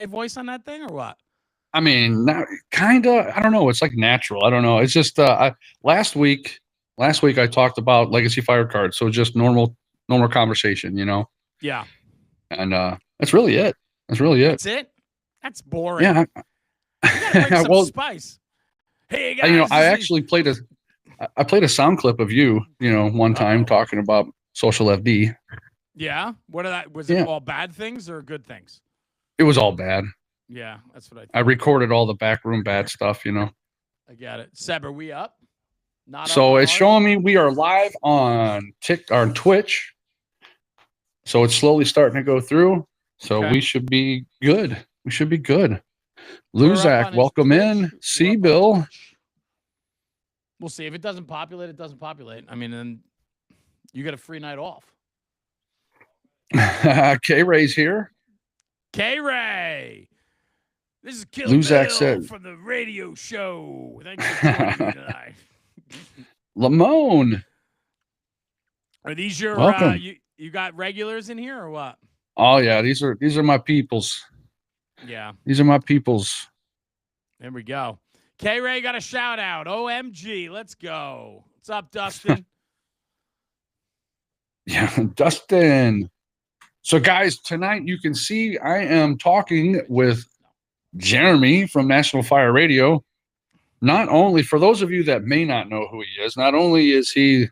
voice on that thing or what? I mean, not kind of. I don't know. It's like natural. I don't know. It's just last week. Last week I talked about legacy fire cards, so just normal conversation, Yeah. and that's really it. That's really it. That's it? That's boring. Yeah. You got to bring some Well, spice. Hey guys, I this is actually played a sound clip of you, one time Uh-oh. talking about Socialfd. Yeah. What are that? Was it Yeah, all bad things or good things? it was all bad. Yeah, that's what I I thought. recorded all the backroom bad stuff. I got it. Seb, are we up? Not up So on it's ours? showing me we are live on Twitch. So it's slowly starting to go through. So Okay. we should be good. We should be good. We're up Luzak, on his welcome Twitch. in. We're C up on Bill. Twitch. We'll see. If it doesn't populate, it doesn't populate. I mean, then you get a free night off. K Ray's here. K Ray. This is Kill Luzak Bill says from the radio show. Thanks for joining me tonight. Lamone. Are these your Welcome. you got regulars in here or what? Oh yeah, these are my peoples. Yeah. These are my peoples. There we go. K Ray got a shout out. OMG. Let's go. What's up, Dustin? Yeah, Dustin. So guys, tonight you can see I am talking with Jeremy from National Fire Radio. Not only, for those of you that may not know who he is, not only is he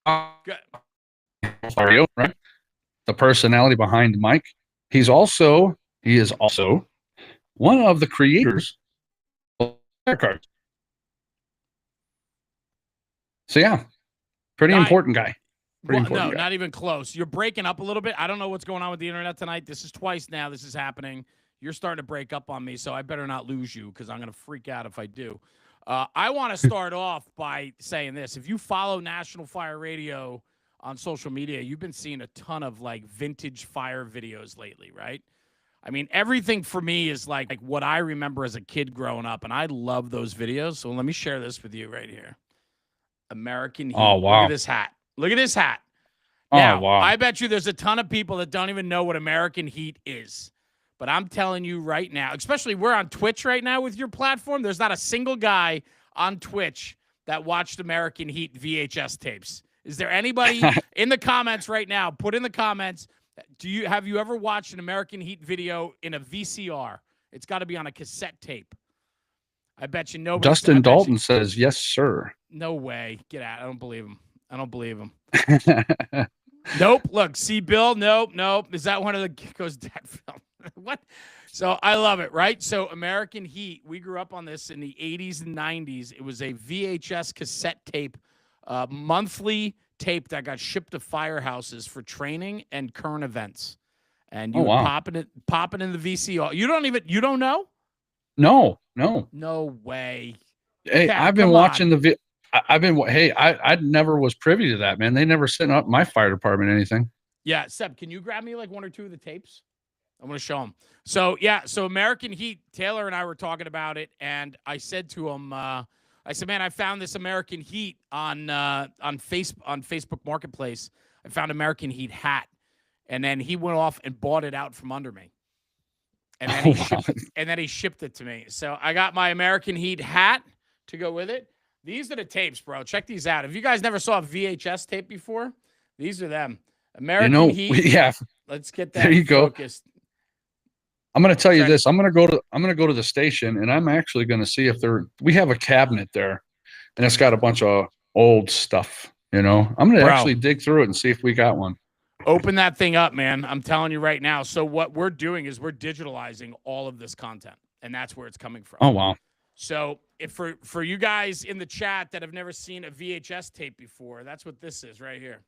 Good. right, the personality behind Mike, he is also one of the creators of fire cards. So yeah, pretty important guy. No, not even close. You're breaking up a little bit. I don't know what's going on with the internet tonight. This is twice now. This is happening. You're starting to break up on me, so I better not lose you because I'm going to freak out if I do. I want to start off by saying this. If you follow National Fire Radio on social media, you've been seeing a ton of like vintage fire videos lately, right? I mean, everything for me is like what I remember as a kid growing up, and I love those videos. So let me share this with you right here. American Heat. Oh, wow. Look at this hat. Look at this hat. Now, I bet you there's a ton of people that don't even know what American Heat is. But I'm telling you right now, especially we're on Twitch right now with your platform, there's not a single guy on Twitch that watched American Heat VHS tapes. Is there anybody in the comments right now? Put in the comments, have you ever watched an American Heat video in a VCR? It's got to be on a cassette tape. I bet you nobody. Dustin Dalton says, yes, sir. No way. Get out. I don't believe him. Nope. Look, see Bill. Nope. Is that one of the Gecko's dad film? What? So I love it, right? So American Heat, we grew up on this in the 80s and 90s. It was a VHS cassette tape, monthly tape that got shipped to firehouses for training and current events. And you pop it in the VCR. You don't know? No. No way. Hey, Cat, I've been watching I never was privy to that, man. They never sent up my fire department anything. Yeah, Seb, can you grab me like one or two of the tapes? I'm going to show them. So, yeah, American Heat, Taylor and I were talking about it, and I said to him, I said, man, I found this American Heat on Facebook Marketplace. I found American Heat hat, and then he went off and bought it out from under me. And then he shipped it to me. So I got my American Heat hat to go with it. These are the tapes, bro. Check these out. If you guys never saw a VHS tape before, these are them. American Heat. Yeah. Let's get that there you focused. Go. I'm going to tell you this. I'm going to go to the station, and I'm actually going to see if we have a cabinet there, and it's got a bunch of old stuff. I'm going to actually dig through it and see if we got one. Open that thing up, man. I'm telling you right now. So what we're doing is we're digitalizing all of this content, and that's where it's coming from. Oh, wow. So if for you guys in the chat that have never seen a VHS tape before, that's what this is right here.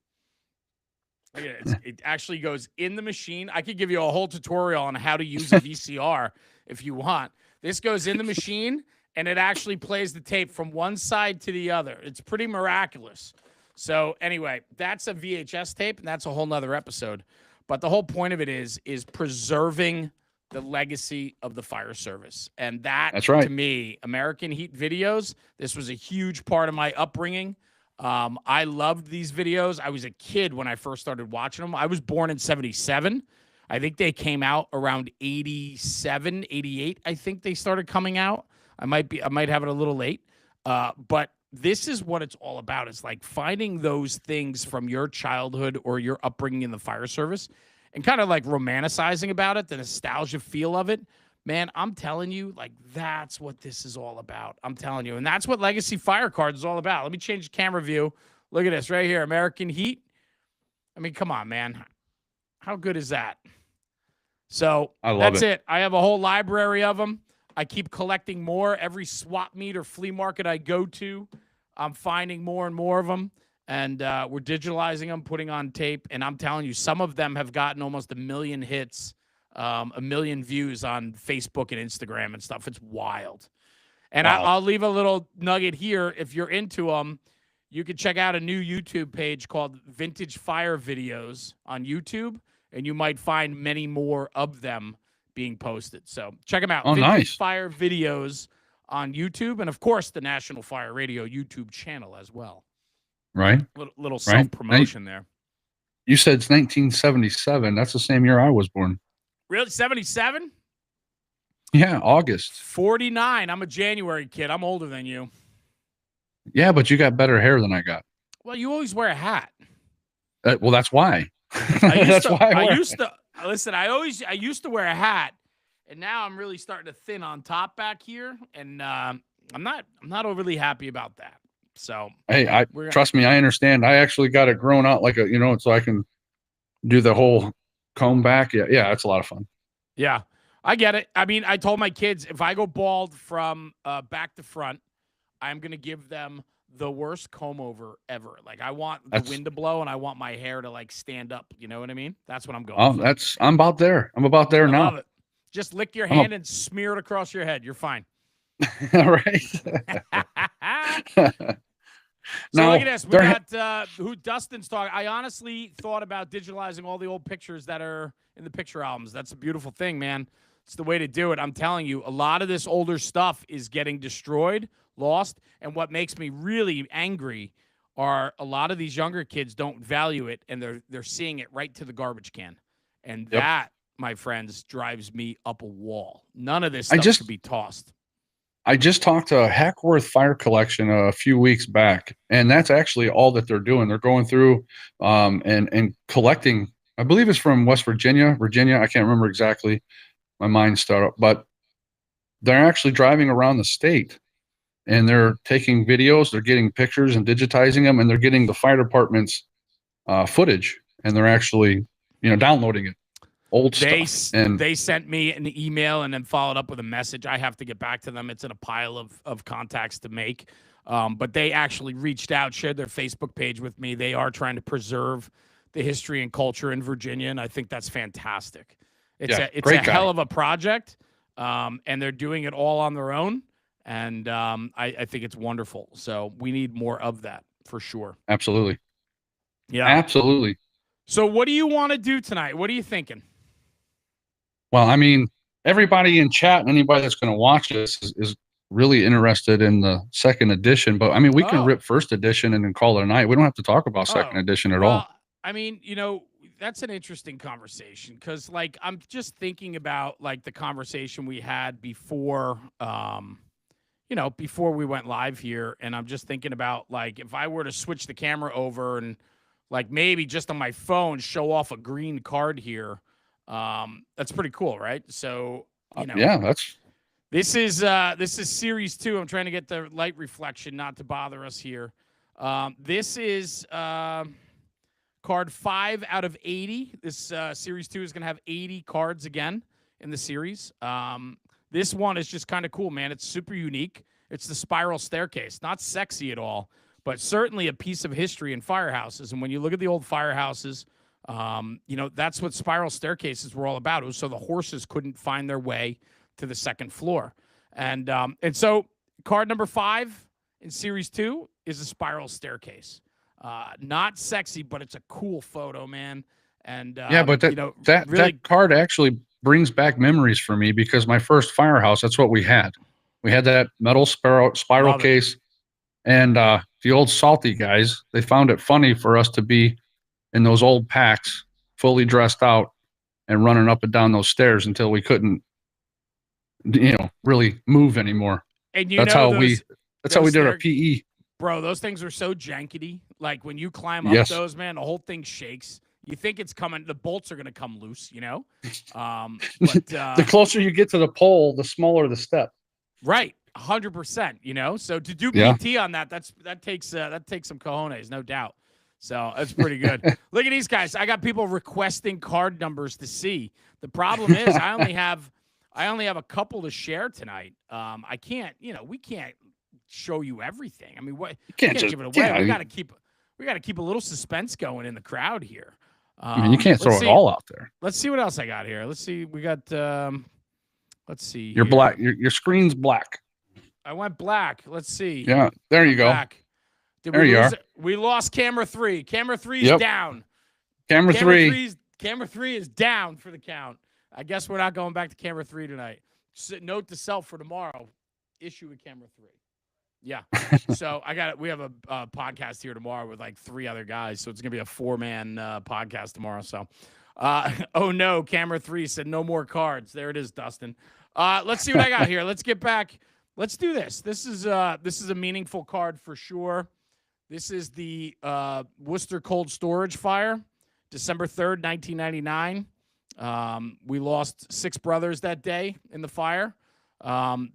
Look at it. It actually goes in the machine. I could give you a whole tutorial on how to use a VCR if you want. This goes in the machine, and it actually plays the tape from one side to the other. It's pretty miraculous. So anyway, that's a VHS tape, and that's a whole nother episode. But the whole point of it is preserving the legacy of the fire service. And that's right. To me, American Heat videos, this was a huge part of my upbringing. I loved these videos. I was a kid when I first started watching them. I was born in 77. I think they came out around 87, 88. I think they started coming out. I might have it a little late. But this is what it's all about. It's like finding those things from your childhood or your upbringing in the fire service and kind of like romanticizing about it, the nostalgia feel of it. Man, I'm telling you, like, that's what this is all about. I'm telling you. And that's what Legacy Fire Cards is all about. Let me change the camera view. Look at this right here. American Heat. I mean, come on, man. How good is that? So that's it. I have a whole library of them. I keep collecting more. Every swap meet or flea market I go to, I'm finding more and more of them. And we're digitalizing them, putting on tape. And I'm telling you, some of them have gotten almost 1 million hits, 1 million views on Facebook and Instagram and stuff. It's wild. And wow. I'll leave a little nugget here. If you're into them, you can check out a new YouTube page called Vintage Fire Videos on YouTube. And you might find many more of them being posted. So check them out. Oh, Vintage nice. Fire Videos on YouTube. And, of course, the National Fire Radio YouTube channel as well. Right. Little self-promotion there. You said it's 1977. That's the same year I was born. Really? 77? Yeah, August. 49. I'm a January kid. I'm older than you. Yeah, but you got better hair than I got. Well, you always wear a hat. Well, that's why. I used to wear a hat, and now I'm really starting to thin on top back here, and I'm not overly happy about that. So hey, trust me, I understand. I actually got it grown out like so I can do the whole comb back. Yeah, it's a lot of fun. Yeah, I get it. I mean, I told my kids if I go bald from back to front, I'm gonna give them the worst comb over ever. Like I want the wind to blow and I want my hair to like stand up. You know what I mean? That's what I'm going for. I'm about there. I'm about there now. Love it. Just lick your hand and smear it across your head. You're fine. All right. So look at this. We got who Dustin's talking. I honestly thought about digitalizing all the old pictures that are in the picture albums. That's a beautiful thing, man. It's the way to do it. I'm telling you, a lot of this older stuff is getting destroyed, lost. And what makes me really angry are a lot of these younger kids don't value it, and they're seeing it right to the garbage can. And that, my friends, drives me up a wall. None of this stuff should be tossed. I just talked to Hackworth Fire Collection a few weeks back, and that's actually all that they're doing. They're going through and collecting. I believe it's from West Virginia. I can't remember exactly. My mind's started, but they're actually driving around the state, and they're taking videos. They're getting pictures and digitizing them, and they're getting the fire department's footage, and they're actually downloading it. Old stuff. And they sent me an email and then followed up with a message. I have to get back to them. It's in a pile of contacts to make. But they actually reached out, shared their Facebook page with me. They are trying to preserve the history and culture in Virginia, and I think that's fantastic. It's a hell of a project, and they're doing it all on their own, and I think it's wonderful. So we need more of that for sure. Absolutely. Yeah. Absolutely. So what do you want to do tonight? What are you thinking? Well, I mean, everybody in chat and anybody that's going to watch this is really interested in the second edition. But, I mean, we can rip first edition and then call it a night. We don't have to talk about second edition at all. I mean, that's an interesting conversation because, like, I'm just thinking about, like, the conversation we had before, before we went live here. And I'm just thinking about, like, if I were to switch the camera over and, like, maybe just on my phone show off a green card here. That's pretty cool, right? So, this is series 2. I'm trying to get the light reflection not to bother us here. This is card 5 out of 80. This series 2 is going to have 80 cards again in the series. This one is just kind of cool, man. It's super unique. It's the spiral staircase. Not sexy at all, but certainly a piece of history in firehouses. And when you look at the old firehouses, that's what spiral staircases were all about. It was so the horses couldn't find their way to the second floor. And so card number 5 in series 2 is a spiral staircase. Not sexy, but it's a cool photo, man. And but that card actually brings back memories for me because my first firehouse, that's what we had. We had that metal spiral case, and the old salty guys, they found it funny for us to be in those old packs, fully dressed out, and running up and down those stairs until we couldn't, really move anymore. And that's how we did our PE. Bro, those things are so jankety. Like when you climb up Yes. those, man, the whole thing shakes. You think it's coming, the bolts are going to come loose, But the closer you get to the pole, the smaller the step. Right, 100%. So to do Yeah. PT on that takes some cojones, no doubt. So that's pretty good. Look at these guys. I got people requesting card numbers to see. The problem is I only have a couple to share tonight. I can't, we can't show you everything. I mean, what? You can't give it away. Yeah, we got to keep a little suspense going in the crowd here. I mean, you can't throw it all out there. Let's see what else I got here. Let's see. We got. Let's see. You're black. Your screen's black. I went black. Let's see. Yeah, there you go. Black. There you are. We lost camera 3. Camera 3 is down. Camera 3. Camera 3 is down for the count. I guess we're not going back to camera 3 tonight. Note to self for tomorrow: issue a camera 3. Yeah. So we have a podcast here tomorrow with like 3 other guys. So it's going to be a 4-man podcast tomorrow. So, oh no, camera 3 said no more cards. There it is, Dustin. Let's see what I got here. Let's get back. Let's do this. This is a meaningful card for sure. This is the Worcester Cold Storage Fire, December 3rd, 1999. We lost 6 brothers that day in the fire.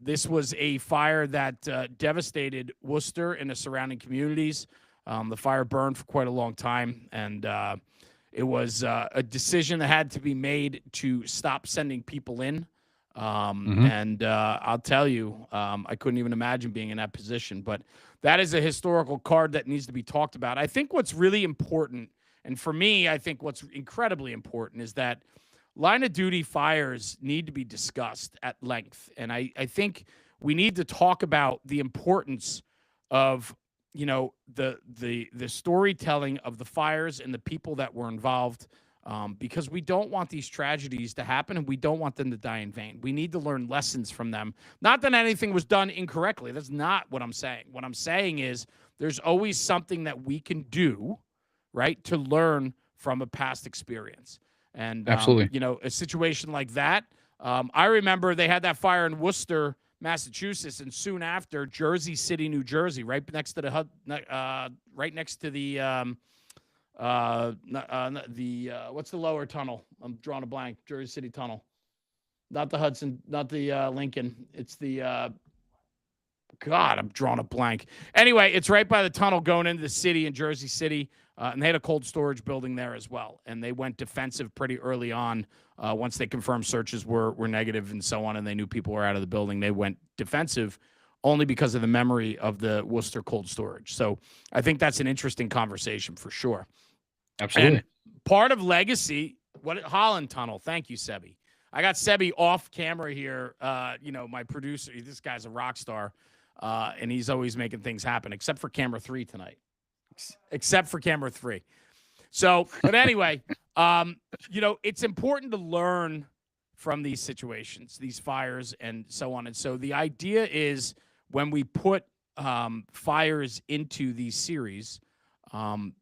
This was a fire that devastated Worcester and the surrounding communities. The fire burned for quite a long time, and it was a decision that had to be made to stop sending people in. And I'll tell you, I couldn't even imagine being in that position. But that is a historical card that needs to be talked about. I think what's really important, and for me, I think what's incredibly important is that line of duty fires need to be discussed at length. And I think we need to talk about the importance of, the storytelling of the fires and the people that were involved, because we don't want these tragedies to happen and we don't want them to die in vain. We need to learn lessons from them. Not that anything was done incorrectly. That's not what I'm saying. What I'm saying is there's always something that we can do, right, to learn from a past experience. And, absolutely, a situation like that. I remember they had that fire in Worcester, Massachusetts, and soon after Jersey City, New Jersey, right next to the what's the lower tunnel? I'm drawing a blank. Jersey City Tunnel, not the Hudson, not the Lincoln. It's the God, I'm drawing a blank. Anyway, it's right by the tunnel going into the city in Jersey City. And they had a cold storage building there as well. And they went defensive pretty early on. Once they confirmed searches were negative and so on, and they knew people were out of the building, they went defensive only because of the memory of the Worcester cold storage. So I think that's an interesting conversation for sure. Absolutely. And part of legacy, Holland Tunnel. Thank you, Sebi. I got Sebi off camera here. My producer, this guy's a rock star, and he's always making things happen, except for camera 3 tonight. Except for camera 3. So, but anyway, it's important to learn from these situations, these fires and so on. And so the idea is when we put fires into these series,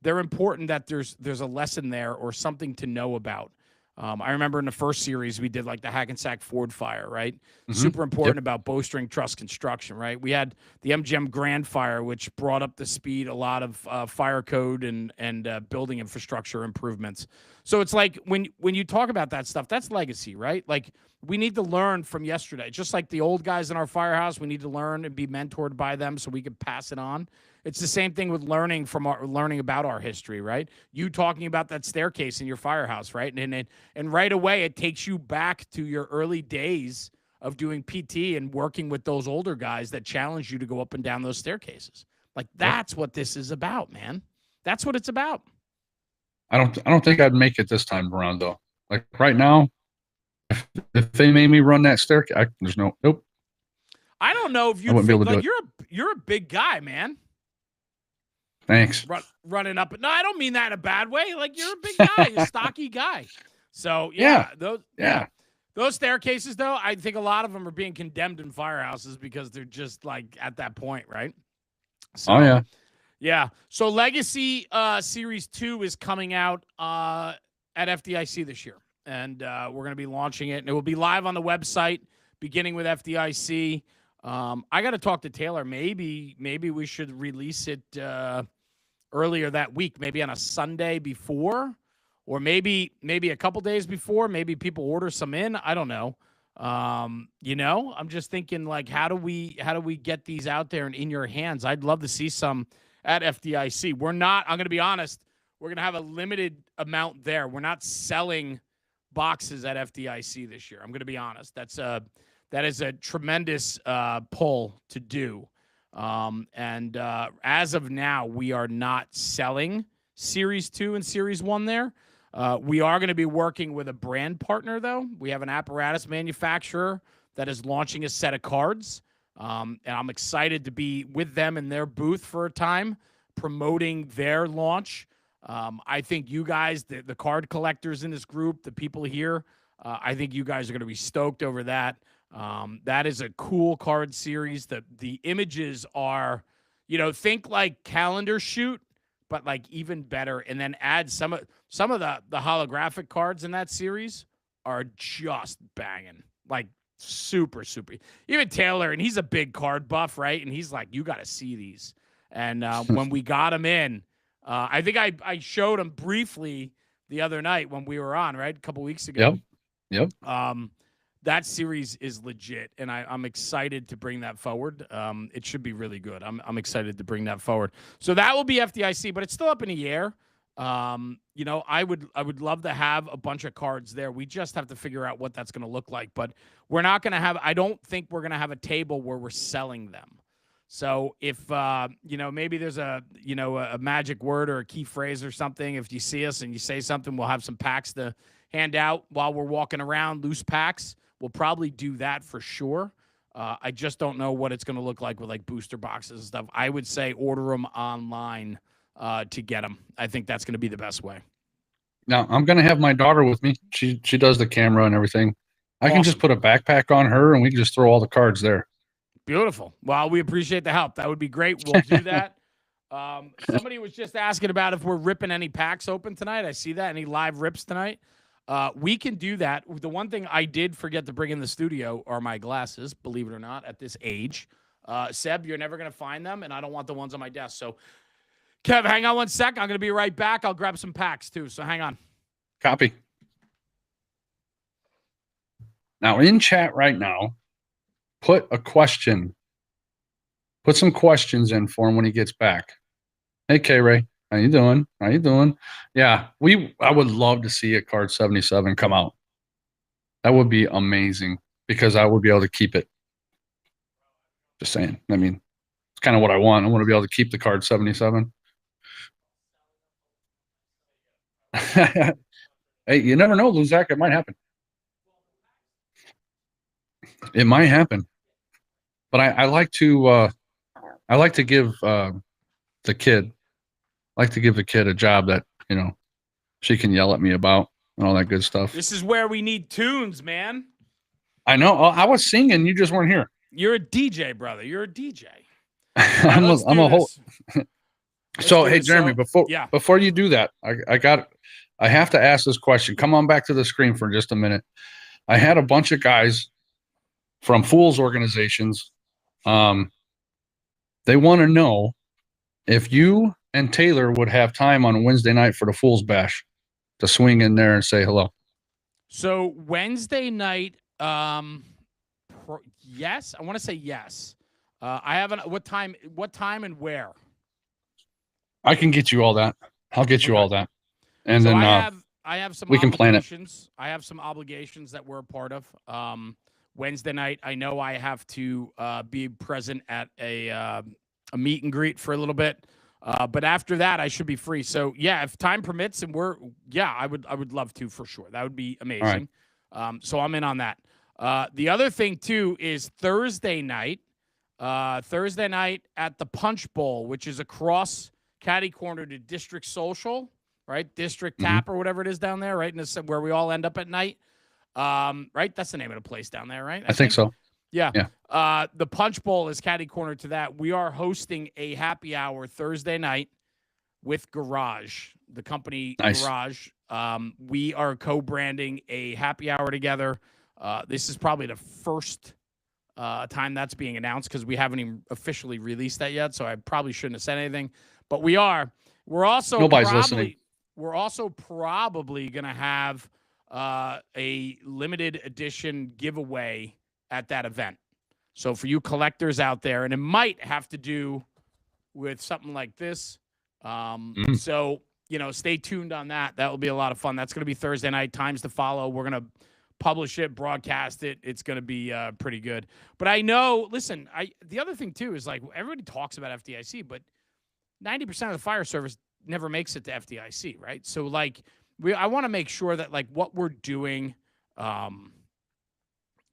they're important that there's a lesson there or something to know about. I remember in the first series, we did like the Hackensack Ford fire, right? Mm-hmm. Super important about bowstring truss construction, right? We had the MGM Grand Fire, which brought up the speed, a lot of fire code and building infrastructure improvements. So it's like when you talk about that stuff, that's legacy, right? Like we need to learn from yesterday. Just like the old guys in our firehouse, we need to learn and be mentored by them so we can pass it on. It's the same thing with learning about our history, right? You talking about that staircase in your firehouse, right? And right away, it takes you back to your early days of doing PT and working with those older guys that challenged you to go up and down those staircases. Like that's what this is about, man. That's what it's about. I don't think I'd make it this time around though. Like right now, if they made me run that staircase, nope. I don't know if you're a big guy, man. Thanks. Running up. No, I don't mean that in a bad way. Like you're a big guy, a stocky guy. So those staircases though, I think a lot of them are being condemned in firehouses because they're just like at that point, right? So, yeah. So Legacy Series 2 is coming out at FDIC this year. and we're going to be launching it, and it will be live on the website, beginning with FDIC. I got to talk to Taylor. Maybe we should release it earlier that week, maybe on a Sunday before, or maybe a couple days before. Maybe people order some in. I don't know. I'm just thinking, like, how do we get these out there and in your hands? I'd love to see some at FDIC. I'm going to be honest, we're going to have a limited amount there. We're not selling boxes at FDIC this year. I'm going to be honest. That is a tremendous pull to do. And as of now, we are not selling Series 2 and Series 1 there. We are going to be working with a brand partner, though. We have an apparatus manufacturer that is launching a set of cards. And I'm excited to be with them in their booth for a time, promoting their launch. I think you guys, the card collectors in this group, the people here, I think you guys are going to be stoked over that. That is a cool card series. The images are, think like calendar shoot, but like even better. And then add some of the holographic cards in that series are just banging, like super, super. Even Taylor, and he's a big card buff, right? And he's like, you got to see these. And when we got him in, I think I showed him briefly the other night when we were on, right? A couple weeks ago. Yep. That series is legit, and I'm excited to bring that forward. It should be really good. I'm excited to bring that forward. So that will be FDIC, but it's still up in the air. I would love to have a bunch of cards there. We just have to figure out what that's going to look like. But we're not going to have. I don't think we're going to have a table where we're selling them. So if maybe there's a magic word or a key phrase or something. If you see us and you say something, we'll have some packs to hand out while we're walking around, loose packs. We'll probably do that for sure. I just don't know what it's going to look like with like booster boxes and stuff. I would say order them online to get them. I think that's going to be the best way. Now, I'm going to have my daughter with me. She does the camera and everything. I Awesome. can just put a backpack on her and we can just throw all the cards there. Beautiful. Well, we appreciate the help. That would be great. We'll do that. Somebody was just asking about if we're ripping any packs open tonight. I see that. Any live rips tonight? We can do that. The one thing I did forget to bring in the studio are my glasses, believe it or not, at this age. Seb, you're never going to find them, and I don't want the ones on my desk. So, Kev, hang on one sec. I'm going to be right back. I'll grab some packs, too, so hang on. Copy. Now, in chat right now, put a question. Put some questions in for him when he gets back. Hey, K-Ray. How you doing? Yeah, I would love to see a card 77 come out. That would be amazing because I would be able to keep it. Just saying. I mean, it's kind of what I want. I want to be able to keep the card 77. Hey, you never know, Luzak. It might happen. It might happen. But I like to give the kid. Like to give the kid a job that, she can yell at me about and all that good stuff. This is where we need tunes, man. I know. I was singing. You just weren't here. You're a DJ, brother. You're a DJ. I'm a whole. So, hey, Jeremy, before you do that, I have to ask this question. Come on back to the screen for just a minute. I had a bunch of guys from Fools organizations. They want to know if you and Taylor would have time on a Wednesday night for the Fool's Bash to swing in there and say hello. So Wednesday night, yes. I want to say yes. I haven't. What time and where? I can get you all that. I'll get you all that. And so then I have some. We can plan it. I have some obligations that we're a part of. Wednesday night, I know I have to be present at a meet and greet for a little bit. But after that, I should be free. So yeah, if time permits, and I would love to for sure. That would be amazing. Right. So I'm in on that. The other thing too is Thursday night at the Punch Bowl, which is across Caddy Corner to District Social, right? District Tap or whatever it is down there, right? And where we all end up at night. Right? That's the name of the place down there, right? I think so. Yeah. The Punch Bowl is Caddy Corner to that. We are hosting a happy hour Thursday night with Garage, the company Nice. Garage. We are co-branding a happy hour together. This is probably the first time that's being announced because we haven't even officially released that yet. So I probably shouldn't have said anything, but we are. We're also Nobody's listening. We're also probably going to have a limited edition giveaway at that event. So for you collectors out there, and it might have to do with something like this. So, stay tuned on that. That will be a lot of fun. That's going to be Thursday night. Times to follow. We're going to publish it, broadcast it. It's going to be pretty good. But I know, listen, the other thing too is like everybody talks about FDIC, but 90% of the fire service never makes it to FDIC, right? So like I want to make sure that like what we're doing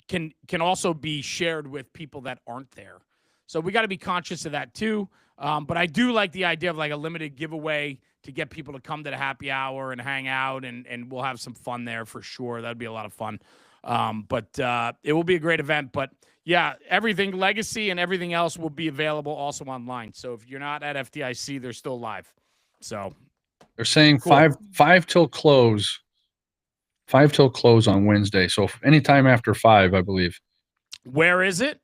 can also be shared with people that aren't there. So we got to be conscious of that too. But I do like the idea of like a limited giveaway to get people to come to the happy hour and hang out, and we'll have some fun there for sure. That'd be a lot of fun. But it will be a great event. But yeah, everything Legacy and everything else will be available also online. So if you're not at FDIC, they're still live. So they're saying cool. five till close. 5 till close on Wednesday. So anytime after 5, I believe. Where is it?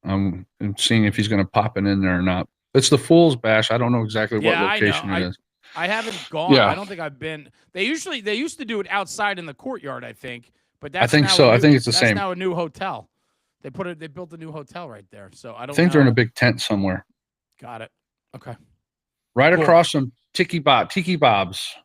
I'm seeing if he's going to pop it in there or not. It's the Fool's Bash. I don't know exactly what location it is. I haven't gone. Yeah. I don't think I've been. They used to do it outside in the courtyard, I think. But that's I think so. I think it's the same. Now a new hotel. They built a new hotel right there. So I think they're in a big tent somewhere. Got it. Okay. Right across from Tiki Bob's. Okay.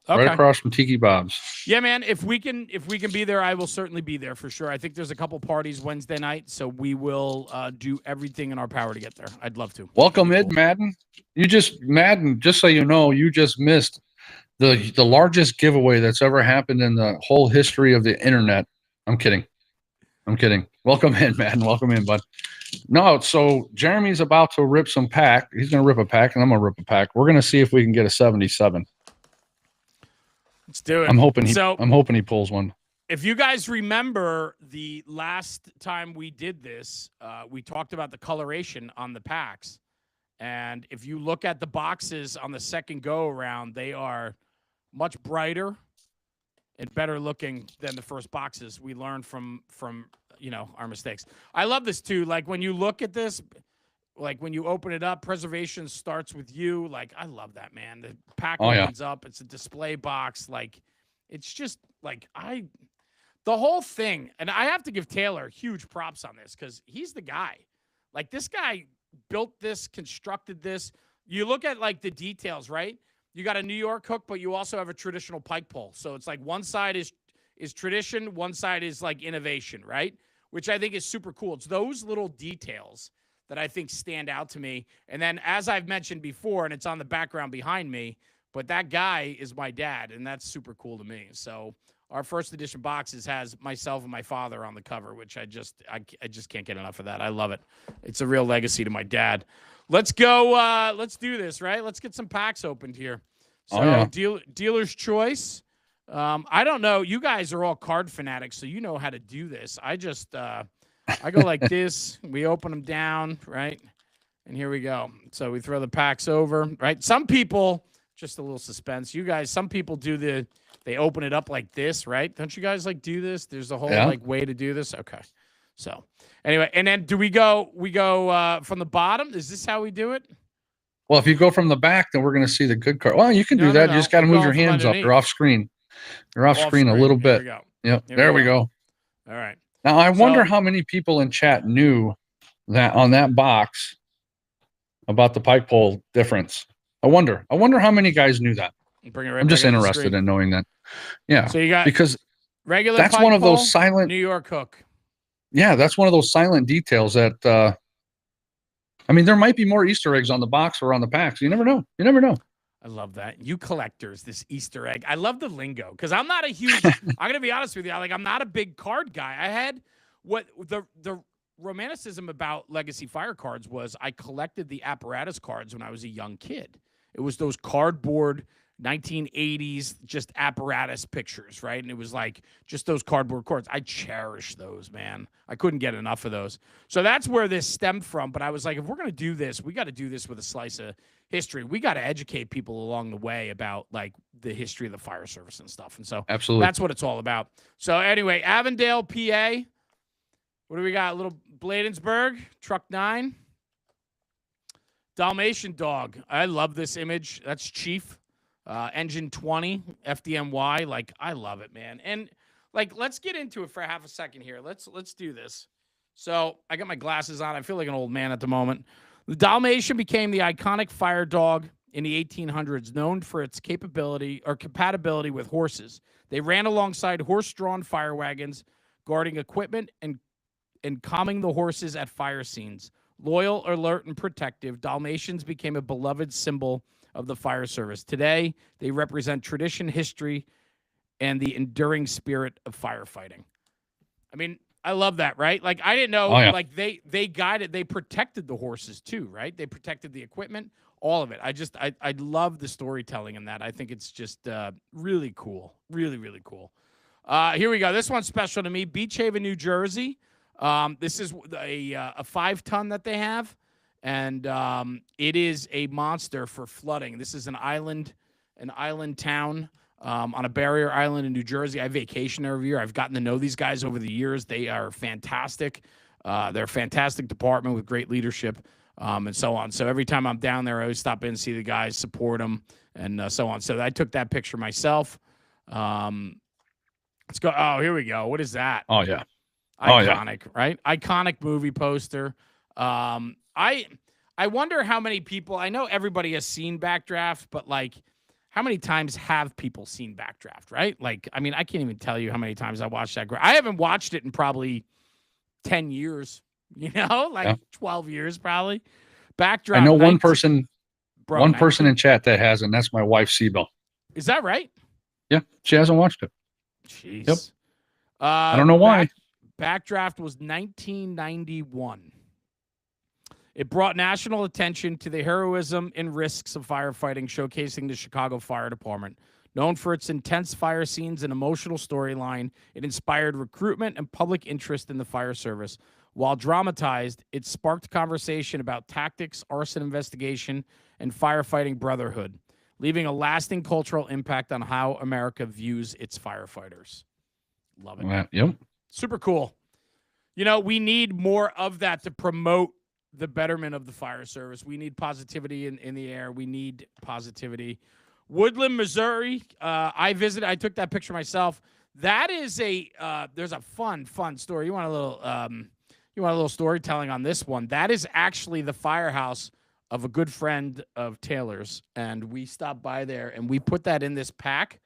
Right across from Tiki Bob's. Yeah, man. If we can be there, I will certainly be there for sure. I think there's a couple parties Wednesday night, so we will do everything in our power to get there. I'd love to. Welcome, Ed Madden. Madden, just so you know, you just missed the largest giveaway that's ever happened in the whole history of the internet. I'm kidding. Welcome in, Madden. Welcome in, bud. No, so Jeremy's about to rip some pack. He's going to rip a pack, and I'm going to rip a pack. We're going to see if we can get a 77. Let's do it. I'm hoping he pulls one. If you guys remember the last time we did this, we talked about the coloration on the packs. And if you look at the boxes on the second go around, they are much brighter and better looking than the first boxes. We learned from our mistakes. I love this too. Like when you look at this, like when you open it up, preservation starts with you. Like I love that, man. The pack opens up. It's a display box. Like it's just like the whole thing. And I have to give Taylor huge props on this because he's the guy. Like this guy built this, constructed this. You look at like the details, right? You got a New York hook, but you also have a traditional pike pole. So it's like one side is tradition, one side is like innovation, right? Which I think is super cool. It's those little details that I think stand out to me. And then as I've mentioned before, and it's on the background behind me, but that guy is my dad, and that's super cool to me. So our first edition boxes has myself and my father on the cover, which I just can't get enough of that. I love it. It's a real legacy to my dad. Let's go. Let's do this, right? Let's get some packs opened here. So dealer's choice. I don't know. You guys are all card fanatics, so you know how to do this. I just I go like this. We open them down, right? And here we go. So we throw the packs over, right? Some people, just a little suspense. You guys, some people they open it up like this, right? Don't you guys like do this? There's a whole like way to do this. Okay. So anyway, and then we go from the bottom. Is this how we do it? Well, if you go from the back, then we're going to see the good card. Well, you can do that. You just got to move your hands up. You're off screen. You're off screen a little bit. Yep. There we go. All right. Now, I wonder how many people in chat knew that on that box about the pike pole difference. I wonder how many guys knew that. I'm just interested in knowing that. Yeah. So you got because regular. That's one of those silent New York hook. Yeah, that's one of those silent details that. I mean, there might be more Easter eggs on the box or on the packs. You never know. I love that. You collectors, this Easter egg. I love the lingo because I'm not a huge. I'm gonna be honest with you. I'm not a big card guy. I had what the romanticism about Legacy Fire cards was. I collected the apparatus cards when I was a young kid. It was those cardboard 1980s just apparatus pictures, right? And it was like just those cardboard cords. I cherish those, man. I couldn't get enough of those. So that's where this stemmed from. But I was like, if we're going to do this, we got to do this with a slice of history. We got to educate people along the way about like the history of the fire service and stuff. And so Absolutely. that's what it's all about. So anyway, Avondale, PA. What do we got? A little Bladensburg, Truck 9. Dalmatian dog. I love this image. That's Chief. Engine 20, FDMY. Like, I love it, man. And like, let's get into it for half a second here. Let's do this. So I got my glasses on. I feel like an old man at the moment. The Dalmatian became the iconic fire dog in the 1800s, known for its capability or compatibility with horses. They ran alongside horse-drawn fire wagons, guarding equipment and calming the horses at fire scenes. Loyal, alert, and protective, Dalmatians became a beloved symbol of the fire service. Today, they represent tradition, history, and the enduring spirit of firefighting. I mean, I love that, right? Like, I didn't know, like, they protected the horses too, right? They protected the equipment, all of it. I love the storytelling in that. I think it's just really cool. Really, really cool. Here we go. This one's special to me. Beach Haven, New Jersey. This is a 5-ton that they have. And it is a monster for flooding. This is an island town on a barrier island in New Jersey. I vacation there every year. I've gotten to know these guys over the years. They are fantastic. They're a fantastic department with great leadership and so on. So every time I'm down there, I always stop in and see the guys, support them, and so on. So I took that picture myself. Let's go. Oh, here we go. What is that? Oh, yeah. Iconic, right? Iconic movie poster. I wonder how many people, I know everybody has seen Backdraft, but like how many times have people seen Backdraft, right? Like, I mean, I can't even tell you how many times I watched that. I haven't watched it in probably 10 years, 12 years probably. Backdraft. I know one person in chat that has, and that's my wife, Sibyl. Is that right? Yeah, she hasn't watched it. Jeez. Yep. I don't know why. Backdraft was 1991. It brought national attention to the heroism and risks of firefighting, showcasing the Chicago Fire Department. Known for its intense fire scenes and emotional storyline, it inspired recruitment and public interest in the fire service. While dramatized, it sparked conversation about tactics, arson investigation, and firefighting brotherhood, leaving a lasting cultural impact on how America views its firefighters. Love it. Yep. Super cool. We need more of that to promote the betterment of the fire service. We need positivity in the air. We need positivity. Woodland, Missouri. I took that picture myself. That is there's a fun story. You want a little storytelling on this one. That is actually the firehouse of a good friend of Taylor's. And we stopped by there and we put that in this pack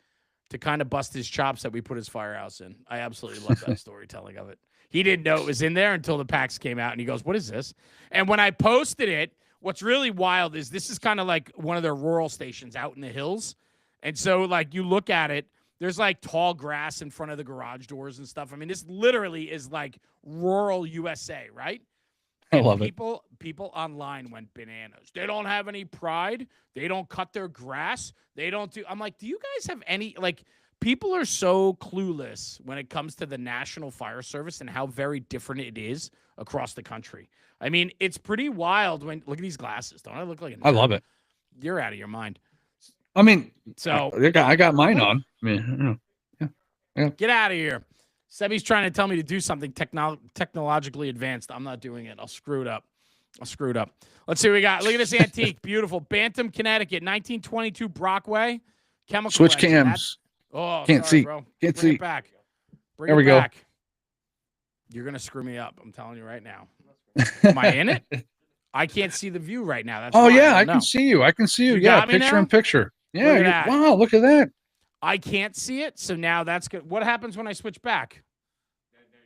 to kind of bust his chops that we put his firehouse in. I absolutely love that storytelling of it. He didn't know it was in there until the packs came out, and he goes, "What is this?" And when I posted it, what's really wild is this is kind of like one of their rural stations out in the hills. And so, like, you look at it, there's, like, tall grass in front of the garage doors and stuff. I mean, this literally is, like, rural USA, right? I love it. People online went bananas. They don't have any pride. They don't cut their grass. They don't do – I'm like, do you guys have any – like – people are so clueless when it comes to the National Fire Service and how very different it is across the country. I mean, it's pretty wild when look at these glasses. Don't I look like a nerd? I love it. You're out of your mind. I mean, so I got mine on. I mean, yeah. Get out of here. Sebi's trying to tell me to do something technologically advanced. I'm not doing it. I'll screw it up. Let's see what we got. Look at this antique. Beautiful. Bantam, Connecticut, 1922 Brockway. Chemical switch engine. cams. Can't see, bro. Can't see. Bring it back. There we go. You're going to screw me up. I'm telling you right now. Am I in it? I can't see the view right now. That's I can see you. Yeah, picture in picture. Yeah. Wow, look at that. I can't see it, so now that's good. What happens when I switch back?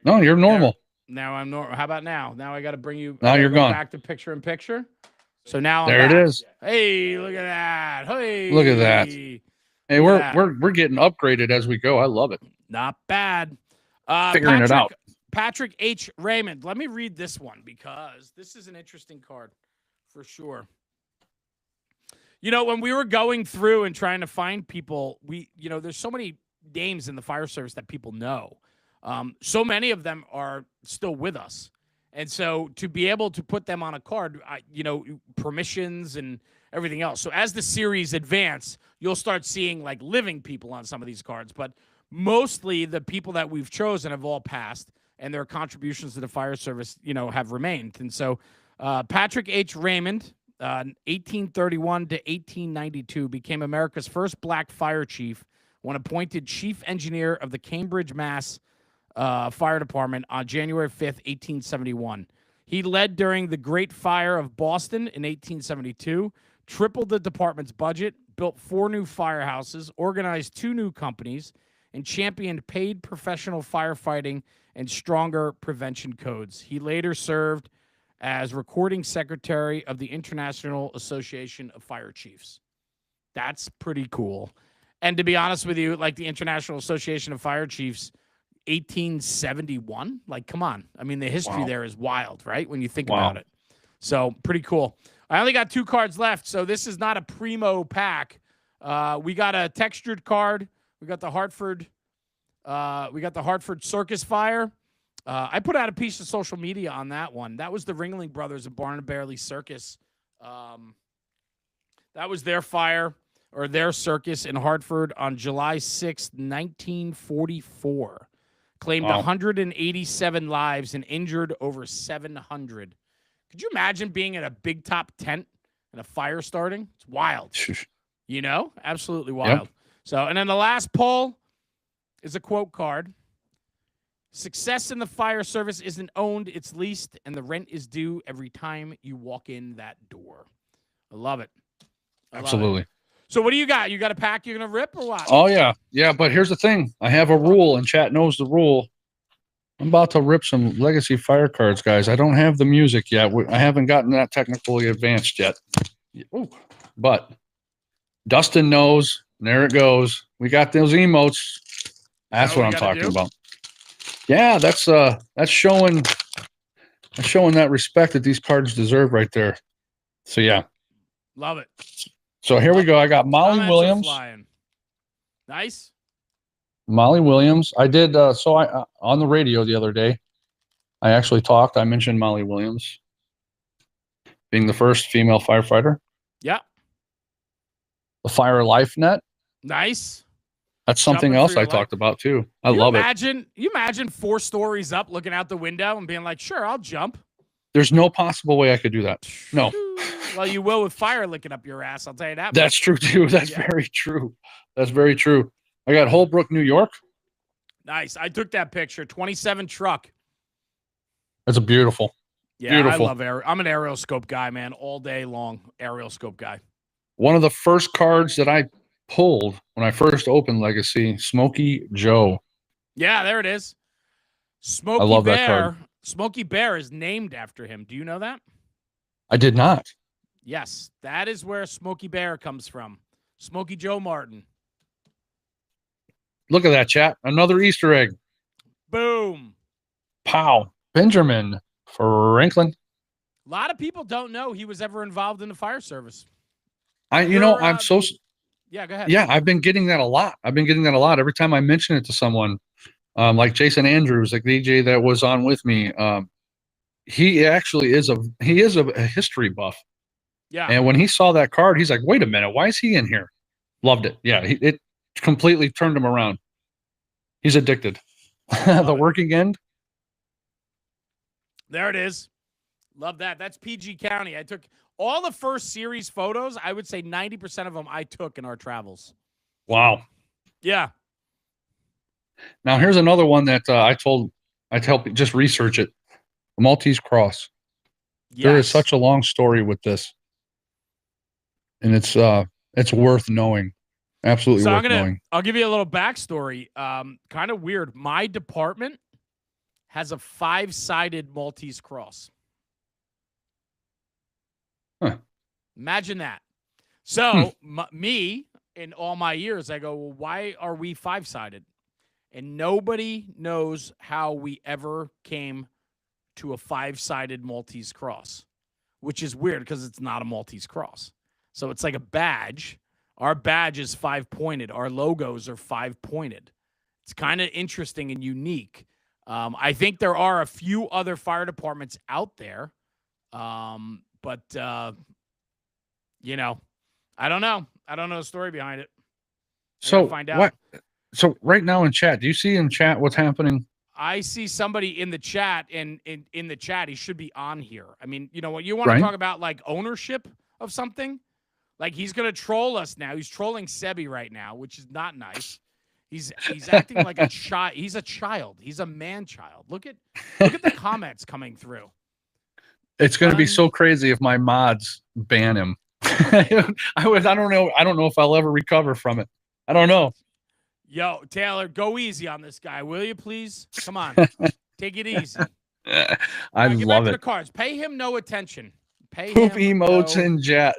No, you're normal. Now I'm normal. How about now? Now I got to bring you. Now you're gone. Back to picture in picture. So now there it is. Hey, look at that. Hey, look at that. Hey, we're getting upgraded as we go. I love it. Not bad. Figuring it out. Patrick H. Raymond. Let me read this one because this is an interesting card for sure. When we were going through and trying to find people, there's so many names in the fire service that people know. So many of them are still with us. And so to be able to put them on a card, permissions and everything else. So as the series advance, you'll start seeing like living people on some of these cards. But mostly the people that we've chosen have all passed, and their contributions to the fire service, have remained. And so Patrick H. Raymond, 1831 to 1892, became America's first black fire chief when appointed chief engineer of the Cambridge, Mass. Fire Department on January 5th, 1871. He led during the Great Fire of Boston in 1872, tripled the department's budget, built 4 new firehouses, organized 2 new companies, and championed paid professional firefighting and stronger prevention codes. He later served as recording secretary of the International Association of Fire Chiefs. That's pretty cool. And to be honest with you, like the International Association of Fire Chiefs, 1871, like, come on. I mean, the history there is wild, right? When you think about it. So pretty cool. I only got 2 cards left, so this is not a primo pack. We got a textured card. We got the Hartford. Circus Fire. I put out a piece of social media on that one. That was the Ringling Brothers of Barnum Bailey Circus. That was their fire or their circus in Hartford on July 6th, 1944. Claimed 187 lives and injured over 700. Could you imagine being in a big top tent and a fire starting? It's wild. Absolutely wild. Yep. So, and then the last pull is a quote card. Success in the fire service isn't owned, it's leased, and the rent is due every time you walk in that door. I love it. Absolutely. So what do you got? You got a pack you're going to rip or what? Oh, yeah. Yeah, but here's the thing. I have a rule, and chat knows the rule. I'm about to rip some Legacy Fire cards, guys. I don't have the music yet. I haven't gotten that technically advanced yet. Ooh. But Dustin knows. And there it goes. We got those emotes. That's what I'm talking about. Yeah, that's showing that respect that these cards deserve right there. So, yeah. Love it. So here we go. I got Molly Williams. Nice. Molly Williams. I did on the radio the other day. I actually talked. I mentioned Molly Williams being the first female firefighter. Yeah. The Fire Life Net. Nice. That's something else I talked about too. I love it. You imagine 4 stories up, looking out the window and being like, "Sure, I'll jump." There's no possible way I could do that. No. Well, you will with fire licking up your ass. I'll tell you that. That's true too. That's very true. That's very true. I got Holbrook, New York. Nice. I took that picture. 27 truck. That's a beautiful. Yeah, beautiful. I love I'm an aerial scope guy, man. All day long, aerial scope guy. One of the first cards that I pulled when I first opened Legacy, Smokey Joe. Yeah, there it is. Smokey I love Bear. that card. Smokey Bear is named after him. Do you know that? I did not. Yes, that is where Smokey Bear comes from. Smokey Joe Martin. Look at that, chat. Another Easter egg. Boom. Pow. Benjamin Franklin. A lot of people don't know he was ever involved in the fire service. I'm so... Yeah, go ahead. Yeah, I've been getting that a lot. Every time I mention it to someone, like Jason Andrews, like the DJ that was on with me, he actually is a history buff. Yeah. And when he saw that card, he's like, wait a minute, why is he in here? Loved it. Yeah, it completely turned him around. He's addicted. The working end. There it is. Love that. That's PG County. I took all the first series photos. I would say 90% of them I took in our travels. Wow. Yeah. Now here's another one that I'd help just research it. The Maltese Cross. Yes. There is such a long story with this, and it's worth knowing. Absolutely worth knowing. I'll give you a little backstory. Kind of weird. My department has a 5-sided Maltese Cross. Huh. Imagine that. So me, in all my years, I go, well, why are we 5-sided? And nobody knows how we ever came to a 5-sided Maltese Cross, which is weird because it's not a Maltese Cross. So it's like a badge. Our badge is 5-pointed. Our logos are 5-pointed. It's kind of interesting and unique. I think there are a few other fire departments out there, but you know, I don't know. I don't know the story behind it. So find out. what? So right now in chat, do you see in chat what's happening? I see somebody in the chat, and in the chat, he should be on here. I mean, you know what? You want to talk about like ownership of something? Like he's gonna troll us now. He's trolling Sebi right now, which is not nice. He's acting like a child. He's a child. He's a man child. Look at the comments coming through. It's gonna be so crazy if my mods ban him. I don't know if I'll ever recover from it. I don't know. Yo, Taylor, go easy on this guy, will you please? Come on. Take it easy. I get love back to it. the cards. Pay him no attention. Pay Poop him emotes in chat.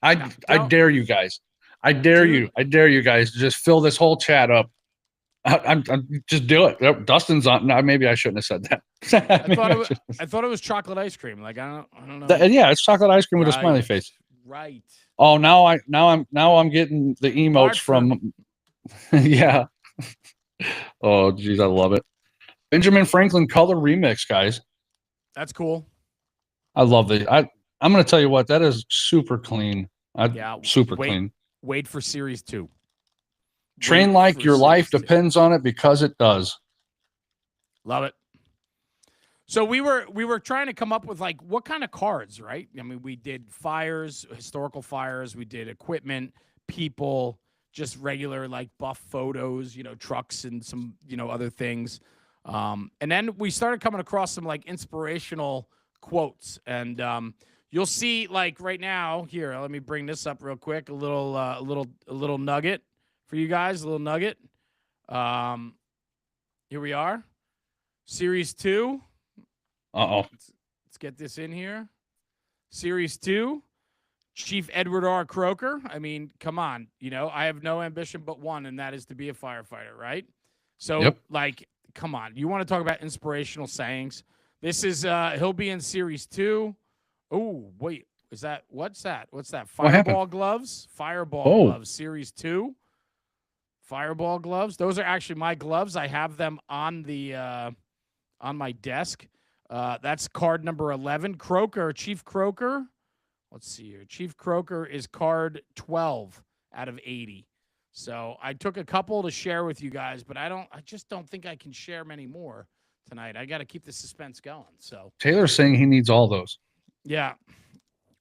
I dare you guys. I dare you. I dare you guys to just fill this whole chat up. I'm just do it. Dustin's on. No, maybe I shouldn't have said that. I thought it was chocolate ice cream. Like I don't know. Yeah, it's chocolate ice cream with a smiley face. Right. Oh, now I'm getting the emotes from. Yeah. Oh, geez, I love it. Benjamin Franklin color remix, guys. That's cool. I love it. I'm going to tell you what, that is super clean. Super clean. Wait for Series 2. Train like your life depends on it, because it does. Love it. So we were trying to come up with like what kind of cards, right? I mean, we did fires, historical fires, we did equipment, people, just regular like buff photos, trucks and some, other things. And then we started coming across some like inspirational quotes, and you'll see like right now here, let me bring this up real quick. A little nugget for you guys, a little nugget. Here we are. Series 2. Let's get this in here. Series 2. Chief Edward R. Croker. I mean, come on. I have no ambition but one, and that is to be a firefighter, right? So, like, come on. You want to talk about inspirational sayings? This is, he'll be in Series 2. Oh, wait. What's that? Fireball gloves? Fireball gloves, Series 2. Fireball gloves. Those are actually my gloves. I have them on the, on my desk. That's card number 11. Croker, Chief Croker. Let's see here. Chief Croker is card 12 out of 80. So I took a couple to share with you guys, but I just don't think I can share many more tonight. I got to keep the suspense going. So Taylor's saying he needs all those. Yeah.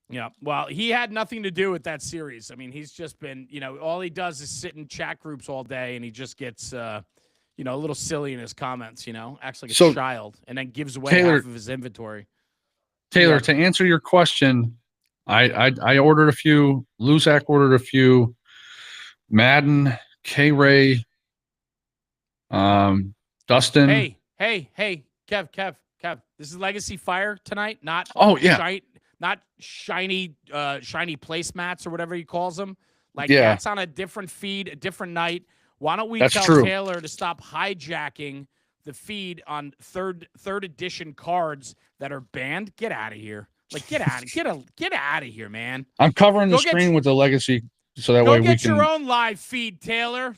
Yeah. Well, he had nothing to do with that series. I mean, he's just been, all he does is sit in chat groups all day, and he just gets, a little silly in his comments, acts like a child, and then gives away half of his inventory. Taylor, to answer your question, I ordered a few. Luzak ordered a few. Madden, K-Ray, Dustin. Hey, Kev. This is Legacy Fire tonight, not not shiny placemats or whatever he calls them. Like that's on a different feed, a different night. Why don't we tell Taylor to stop hijacking the feed on third edition cards that are banned? Get out of here. Like, get out of here, man. I'm covering the screen with the Legacy, so that way we can. Go get your own live feed, Taylor.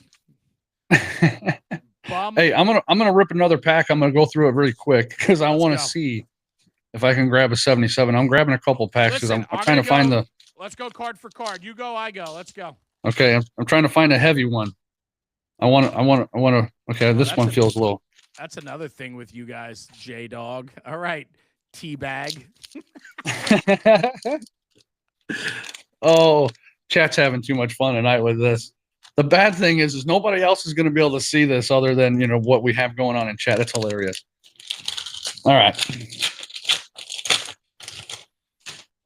Hey, I'm gonna rip another pack. I'm gonna go through it really quick because I want to see if I can grab a 77. I'm grabbing a couple packs because I'm trying to find the. Let's go card for card. You go, I go. Let's go. Okay, I'm trying to find a heavy one. I want to. Okay, this one feels low. That's another thing with you guys, J-Dog. All right, Teabag. Oh, chat's having too much fun tonight with this. The bad thing is nobody else is going to be able to see this other than, what we have going on in chat. It's hilarious. All right.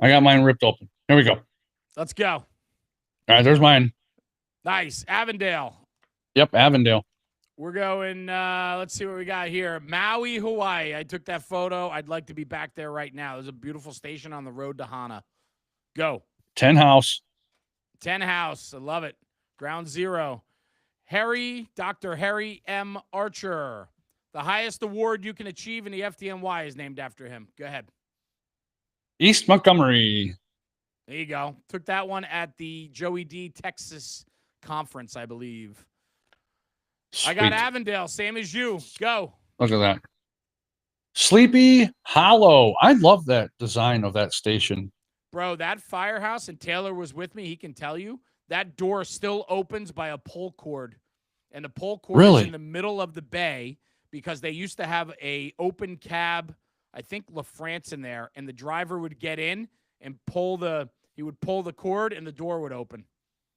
I got mine ripped open. Here we go. Let's go. All right, there's mine. Nice. Avondale. Yep, Avondale. We're going, let's see what we got here. Maui, Hawaii. I took that photo. I'd like to be back there right now. There's a beautiful station on the road to Hana. Go. 10 house. 10 house. I love it. Ground zero. Dr. Harry M. Archer. The highest award you can achieve in the FDNY is named after him. Go ahead. East Montgomery. There you go. Took that one at the Joey D Texas conference, I believe. Sweet. I got Avondale, same as you. Go. Look at that. Sleepy Hollow. I love that design of that station. Bro, that firehouse, and Taylor was with me, he can tell you, that door still opens by a pull cord. And the pull cord is in the middle of the bay because they used to have a open cab, I think LaFrance in there, and the driver would get in and he would pull the cord and the door would open.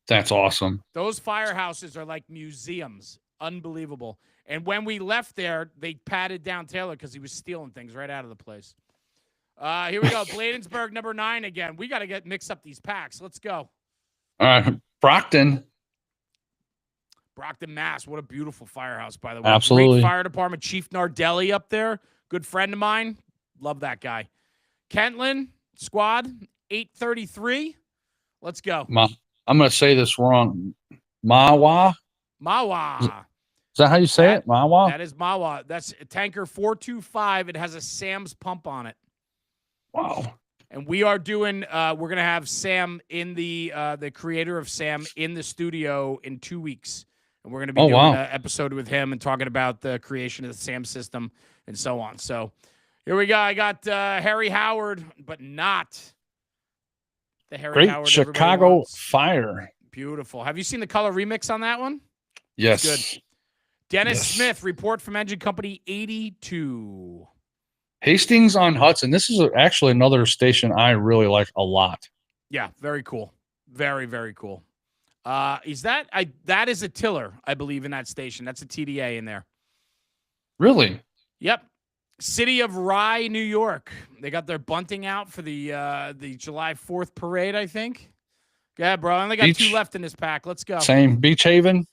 That's awesome. Those firehouses are like museums. Unbelievable. And when we left there, they patted down Taylor because he was stealing things right out of the place. Here we go. Bladensburg, number 9 again. We got to mix up these packs. Let's go. All right. Brockton, Mass. What a beautiful firehouse, by the way. Absolutely. Great fire department. Chief Nardelli up there. Good friend of mine. Love that guy. Kentland, squad, 833. Let's go. I'm going to say this wrong. Mawa? Is that how you say it? Mawa? That is Mawa. That's tanker 425. It has a Sam's pump on it. Wow. And we are doing, we're going to have Sam in the creator of Sam in the studio in 2 weeks. And we're going to be doing an episode with him and talking about the creation of the Sam system and so on. So here we go. I got Harry Howard, but not the Harry Howard. Great Chicago Fire. Beautiful. Have you seen the color remix on that one? Yes. Good. Dennis Smith, report from Engine Company 82. Hastings on Hudson. This is actually another station I really like a lot. Yeah, very cool. Very, very cool. That is a tiller, I believe, in that station. That's a TDA in there. Really? Yep. City of Rye, New York. They got their bunting out for the July 4th parade, I think. Yeah, bro. I only got 2 left in this pack. Let's go. Same. Beach Haven.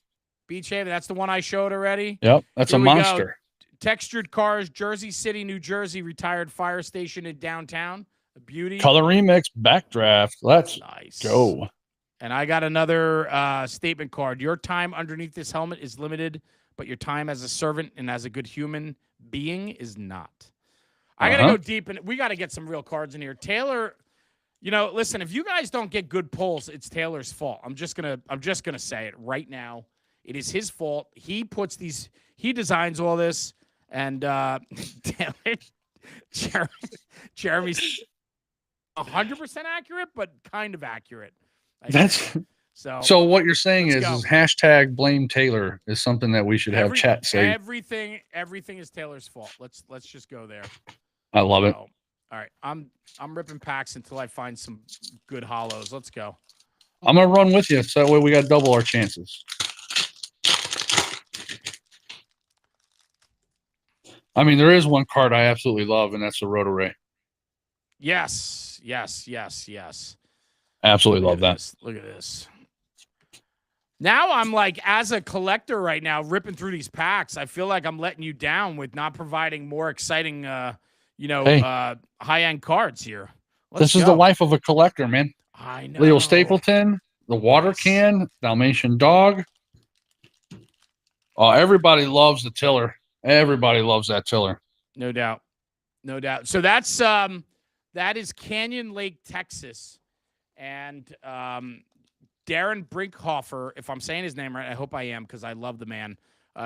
Beach Haven. That's the one I showed already. Yep. That's a monster. Go. Textured Cars, Jersey City, New Jersey, retired fire station in downtown. A beauty. Color remix, backdraft. Let's go. And I got another statement card. Your time underneath this helmet is limited, but your time as a servant and as a good human being is not. I got to go deep, and we got to get some real cards in here. Taylor, listen, if you guys don't get good pulls, it's Taylor's fault. I'm just gonna say it right now. It is his fault. He designs all this, and Jeremy's 100% accurate, but kind of accurate. So what you're saying is hashtag blame Taylor is something that we should have chat say. Everything is Taylor's fault. Let's just go there. I love it. All right, I'm ripping packs until I find some good hollows. Let's go. I'm gonna run with you, so that way we got double our chances. I mean, there is one card I absolutely love, and that's the Rotoray. Yes. Absolutely love that. Look at this. Now I'm like, as a collector right now, ripping through these packs, I feel like I'm letting you down with not providing more exciting, high-end cards here. This is the life of a collector, man. I know. Leo Stapleton, the water can, Dalmatian dog. Oh, everybody loves the tiller. Everybody loves that tiller. No doubt. So that's that is Canyon Lake, Texas. And Darren Brinkhofer, if I'm saying his name right, I hope I am because I love the man.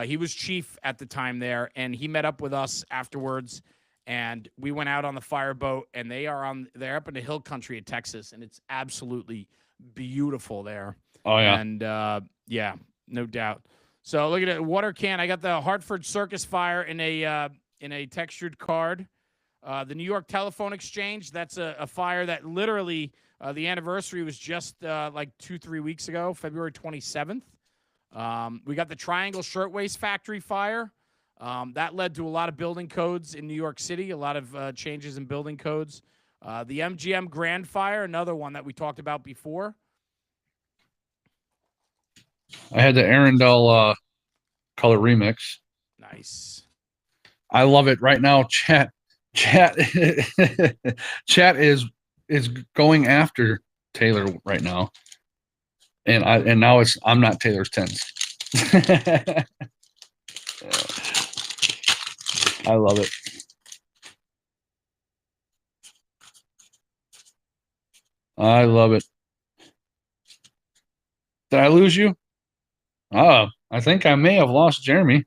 He was chief at the time there, and he met up with us afterwards, and we went out on the fireboat, and they're up in the hill country of Texas, and it's absolutely beautiful there. Oh, yeah. And, no doubt. So look at it, water can. I got the Hartford Circus Fire in a textured card. The New York Telephone Exchange, that's a fire that literally the anniversary was just like 2-3 weeks ago, February 27th. We got the Triangle Shirtwaist Factory fire. That led to a lot of building codes in New York City, a lot of changes in building codes. The MGM Grand Fire, another one that we talked about before. I had the Arundel color remix. Nice. I love it right now. Chat is going after Taylor right now, and now I'm not Taylor's 10s. I love it. I love it. Did I lose you? I think I may have lost Jeremy.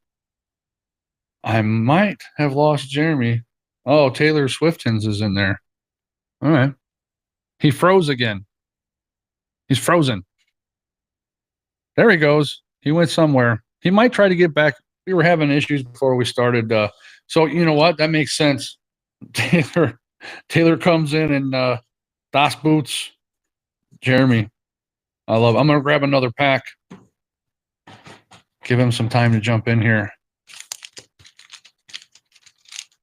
I might have lost Jeremy. Oh, Taylor Swiftons is in there. All right. He froze again. He's frozen. There he goes. He went somewhere. He might try to get back. We were having issues before we started. So you know what? That makes sense. Taylor comes in and Das Boots. Jeremy. I'm gonna grab another pack. Give him some time to jump in here.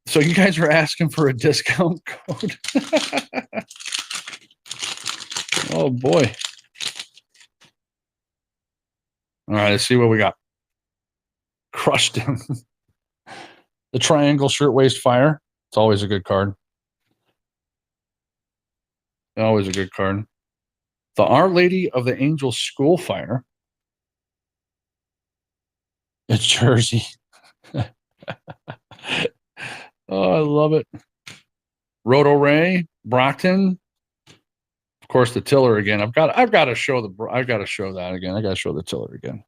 So you guys are asking for a discount code. Oh boy. All right, let's see what we got. Crushed him. The Triangle Shirtwaist Fire. It's always a good card. Always a good card. The Our Lady of the Angel School Fire. It's Jersey. Oh, I love it. Roto Ray, Brockton. Of course, the Tiller again. I've got to show that again. I got to show the Tiller again.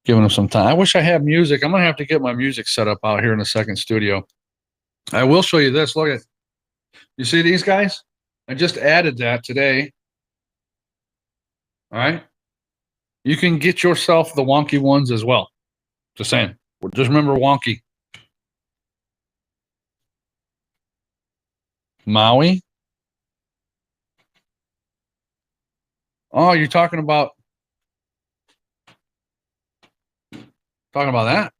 Giving him some time. I wish I had music. I'm gonna have to get my music set up out here in the second studio. I will show you this. Look at, you see these guys? I just added that today. All right. You can get yourself the wonky ones as well. Just saying. Just remember wonky. Maui. Oh, you're talking about that?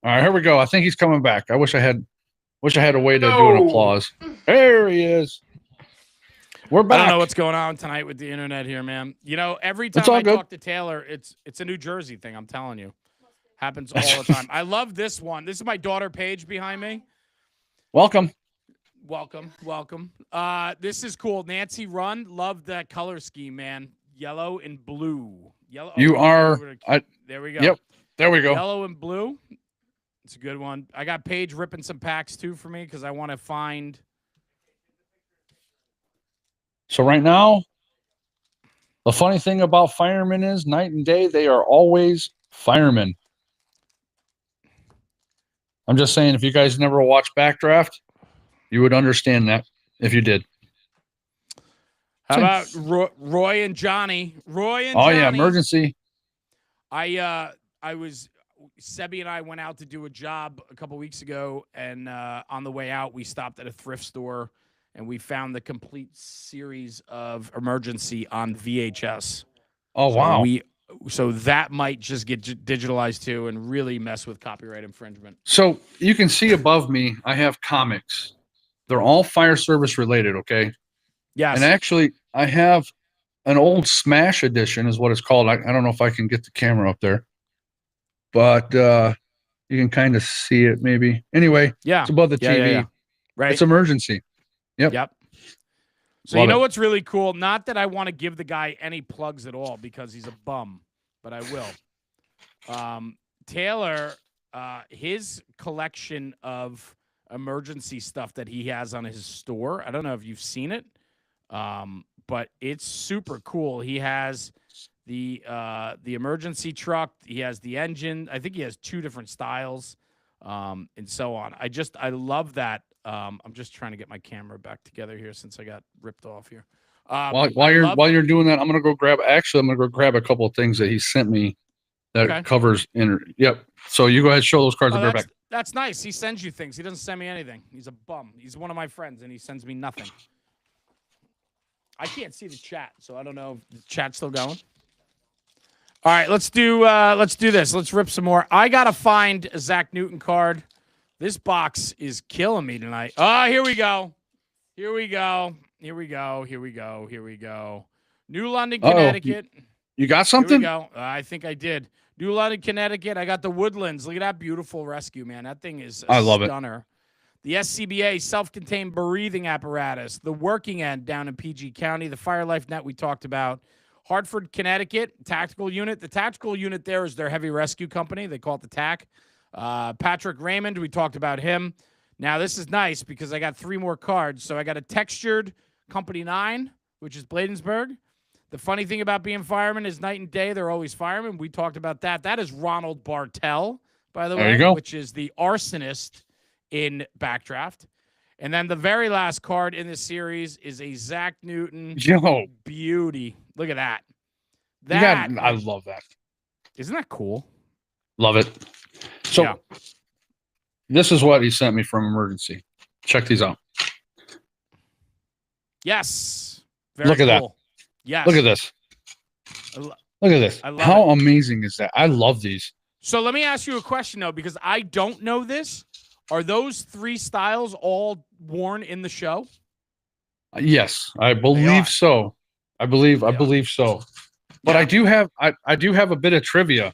All right, here we go. I think he's coming back. I wish I had a way to do an applause. There he is. We're back. I don't know what's going on tonight with the internet here, man. You know, every time I talk to Taylor, it's a New Jersey thing. I'm telling you, happens all the time. I love this one. This is my daughter Paige behind me. Welcome. This is cool. Nancy Run, love that color scheme, man. Yellow and blue. Yellow. You are. There we go. Yep. There we go. Yellow and blue. It's a good one. I got Paige ripping some packs too for me because I want to find. So right now, the funny thing about firemen is night and day, they are always firemen. I'm just saying, if you guys never watched Backdraft, you would understand that if you did. How about Roy and Johnny? Oh, yeah, emergency. Sebi and I went out to do a job a couple weeks ago, and on the way out, we stopped at a thrift store, and we found the complete series of Emergency on VHS. Oh, wow. So that might just get digitalized too and really mess with copyright infringement. So you can see above me, I have comics. They're all fire service related, okay? Yes. And actually, I have an old Smash edition is what it's called. I don't know if I can get the camera up there. But you can kind of see it maybe. Anyway, yeah, it's above the TV. Yeah. Right. It's Emergency. Yep. So you know what's really cool? Not that I want to give the guy any plugs at all because he's a bum, but I will. Taylor, his collection of emergency stuff that he has on his store, I don't know if you've seen it, but it's super cool. He has the emergency truck. He has the engine. I think he has 2 different styles, and so on. I love that. I'm just trying to get my camera back together here since I got ripped off here. While you're doing that, I'm gonna go grab a couple of things that he sent me that covers Yep. So you go ahead, show those cards. I'll be right back. That's nice. He sends you things. He doesn't send me anything. He's a bum. He's one of my friends, and he sends me nothing. I can't see the chat, so I don't know if the chat's still going. All right, let's do this. Let's rip some more. I gotta find a Zach Newton card. This box is killing me tonight. Oh, here we go. New London, Connecticut. You got something? Here we go. I think I did. New London, Connecticut. I got the Woodlands. Look at that beautiful rescue, man. That thing is a stunner. The SCBA, self-contained breathing apparatus. The Working End down in PG County. The Fire Life Net we talked about. Hartford, Connecticut, tactical unit. The tactical unit there is their heavy rescue company. They call it the TAC. Patrick Raymond, we talked about him. Now, this is nice because I got 3 more cards. So I got a textured Company 9, which is Bladensburg. The funny thing about being firemen is night and day, they're always firemen. We talked about that. That is Ronald Bartel, by the way, which is the arsonist in Backdraft. And then the very last card in this series is a Zach Newton beauty. Look at that. I love that. Isn't that cool? Love it. So this is what he sent me from Emergency. Check these out. Yes. Look at cool. that. Yes. Look at this. Look at this. How amazing is that? I love these. So let me ask you a question, though, because I don't know this. Are those 3 styles all worn in the show? Yes, I believe so. I believe so. But I do have a bit of trivia.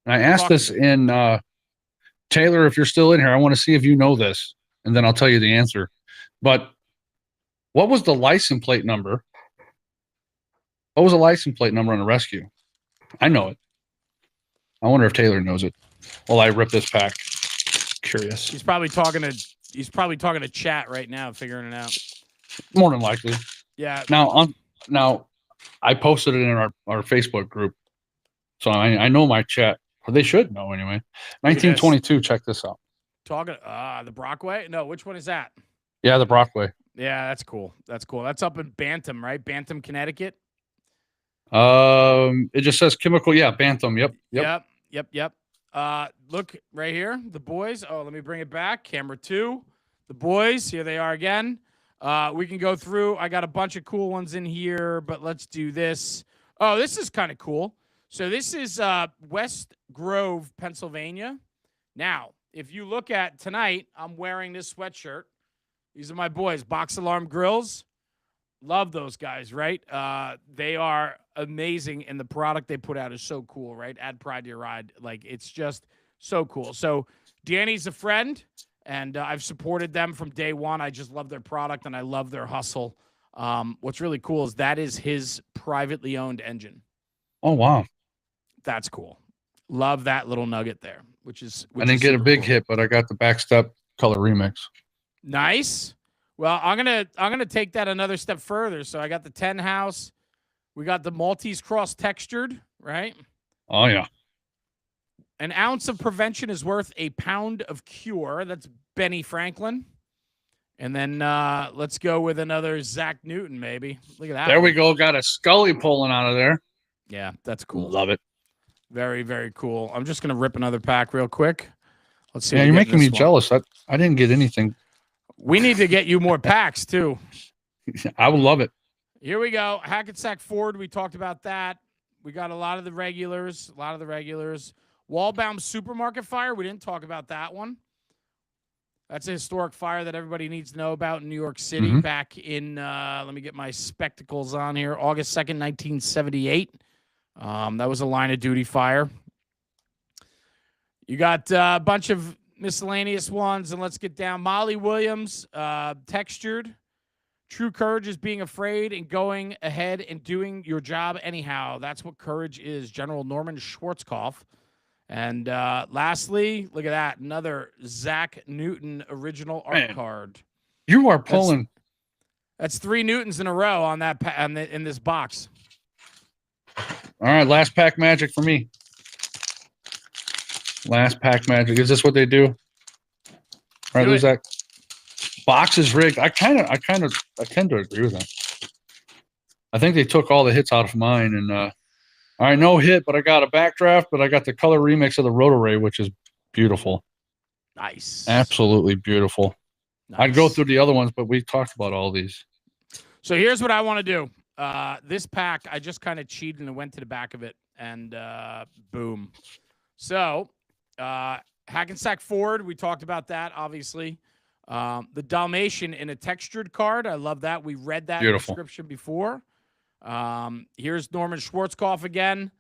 And I asked this in Taylor, if you're still in here, I want to see if you know this, and then I'll tell you the answer. But what was the license plate number? What was the license plate number on the Rescue? I know it. I wonder if Taylor knows it. Well, I rip this pack. Curious. He's probably talking to chat right now, figuring it out. More than likely. Yeah. Now I posted it in our Facebook group, so I know my chat. They should know anyway. 1922. Check this out. Talking the Brockway? No, which one is that? Yeah, the Brockway. Yeah, that's cool. That's cool. That's up in Bantam, right? Bantam, Connecticut. It just says chemical. Yeah, Bantam. Yep. Look right here, the boys. Oh, let me bring it back. Camera 2. The boys. Here they are again. We can go through. I got a bunch of cool ones in here, but let's do this. Oh, this is kind of cool. So this is West Grove, Pennsylvania. Now, if you look at tonight, I'm wearing this sweatshirt. These are my boys, Box Alarm Grills. Love those guys, right? They are amazing, and the product they put out is so cool, right? Add pride to your ride. Like, it's just so cool. So Danny's a friend, and I've supported them from day one. I just love their product, and I love their hustle. What's really cool is that is his privately owned engine. Oh, wow. That's cool. Love that little nugget there, which I didn't get a big hit, but I got the backstep color remix. Nice. Well, I'm gonna take that another step further. So I got the 10 house. We got the Maltese cross textured, right? Oh, yeah. An ounce of prevention is worth a pound of cure. That's Benny Franklin. And then let's go with another Zach Newton, maybe. Look at that. There we go. Got a Scully pulling out of there. Yeah, that's cool. Love it. Very, very cool. I'm just going to rip another pack real quick. Let's see. Yeah, you're making me jealous. I didn't get anything. We need to get you more packs, too. I would love it. Here we go. Hackensack Ford. We talked about that. We got a lot of the regulars. Wallbaum Supermarket Fire. We didn't talk about that one. That's a historic fire that everybody needs to know about in New York City back in, let me get my spectacles on here, August 2nd, 1978. That was a line of duty fire. You got a bunch of miscellaneous ones, and let's get down. Molly Williams, textured. True courage is being afraid and going ahead and doing your job anyhow. That's what courage is. General Norman Schwarzkopf. And lastly, look at that. Another Zach Newton original art card. You are pulling. That's 3 Newtons in a row on that in this box. All right, last pack magic for me. Last pack magic. Is this what they do? All right, Zach. Box is rigged. I tend to agree with that. I think they took all the hits out of mine, and all right, no hit, but I got a backdraft, but I got the color remix of the Rotoray, which is beautiful. Nice. Absolutely beautiful. Nice. I'd go through the other ones, but we talked about all these. So here's what I want to do. This pack, I just kind of cheated and went to the back of it, and boom. So Hackensack Ford, we talked about that, obviously. The Dalmatian in a textured card. I love that. We read that description before. Here's Norman Schwarzkopf again.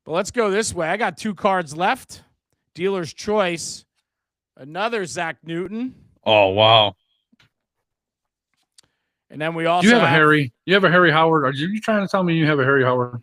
But let's go this way. I got 2 cards left. Dealer's choice. Another Zach Newton. Oh, wow. And then we also you have a Harry. You have a Harry Howard. Are you trying to tell me you have a Harry Howard?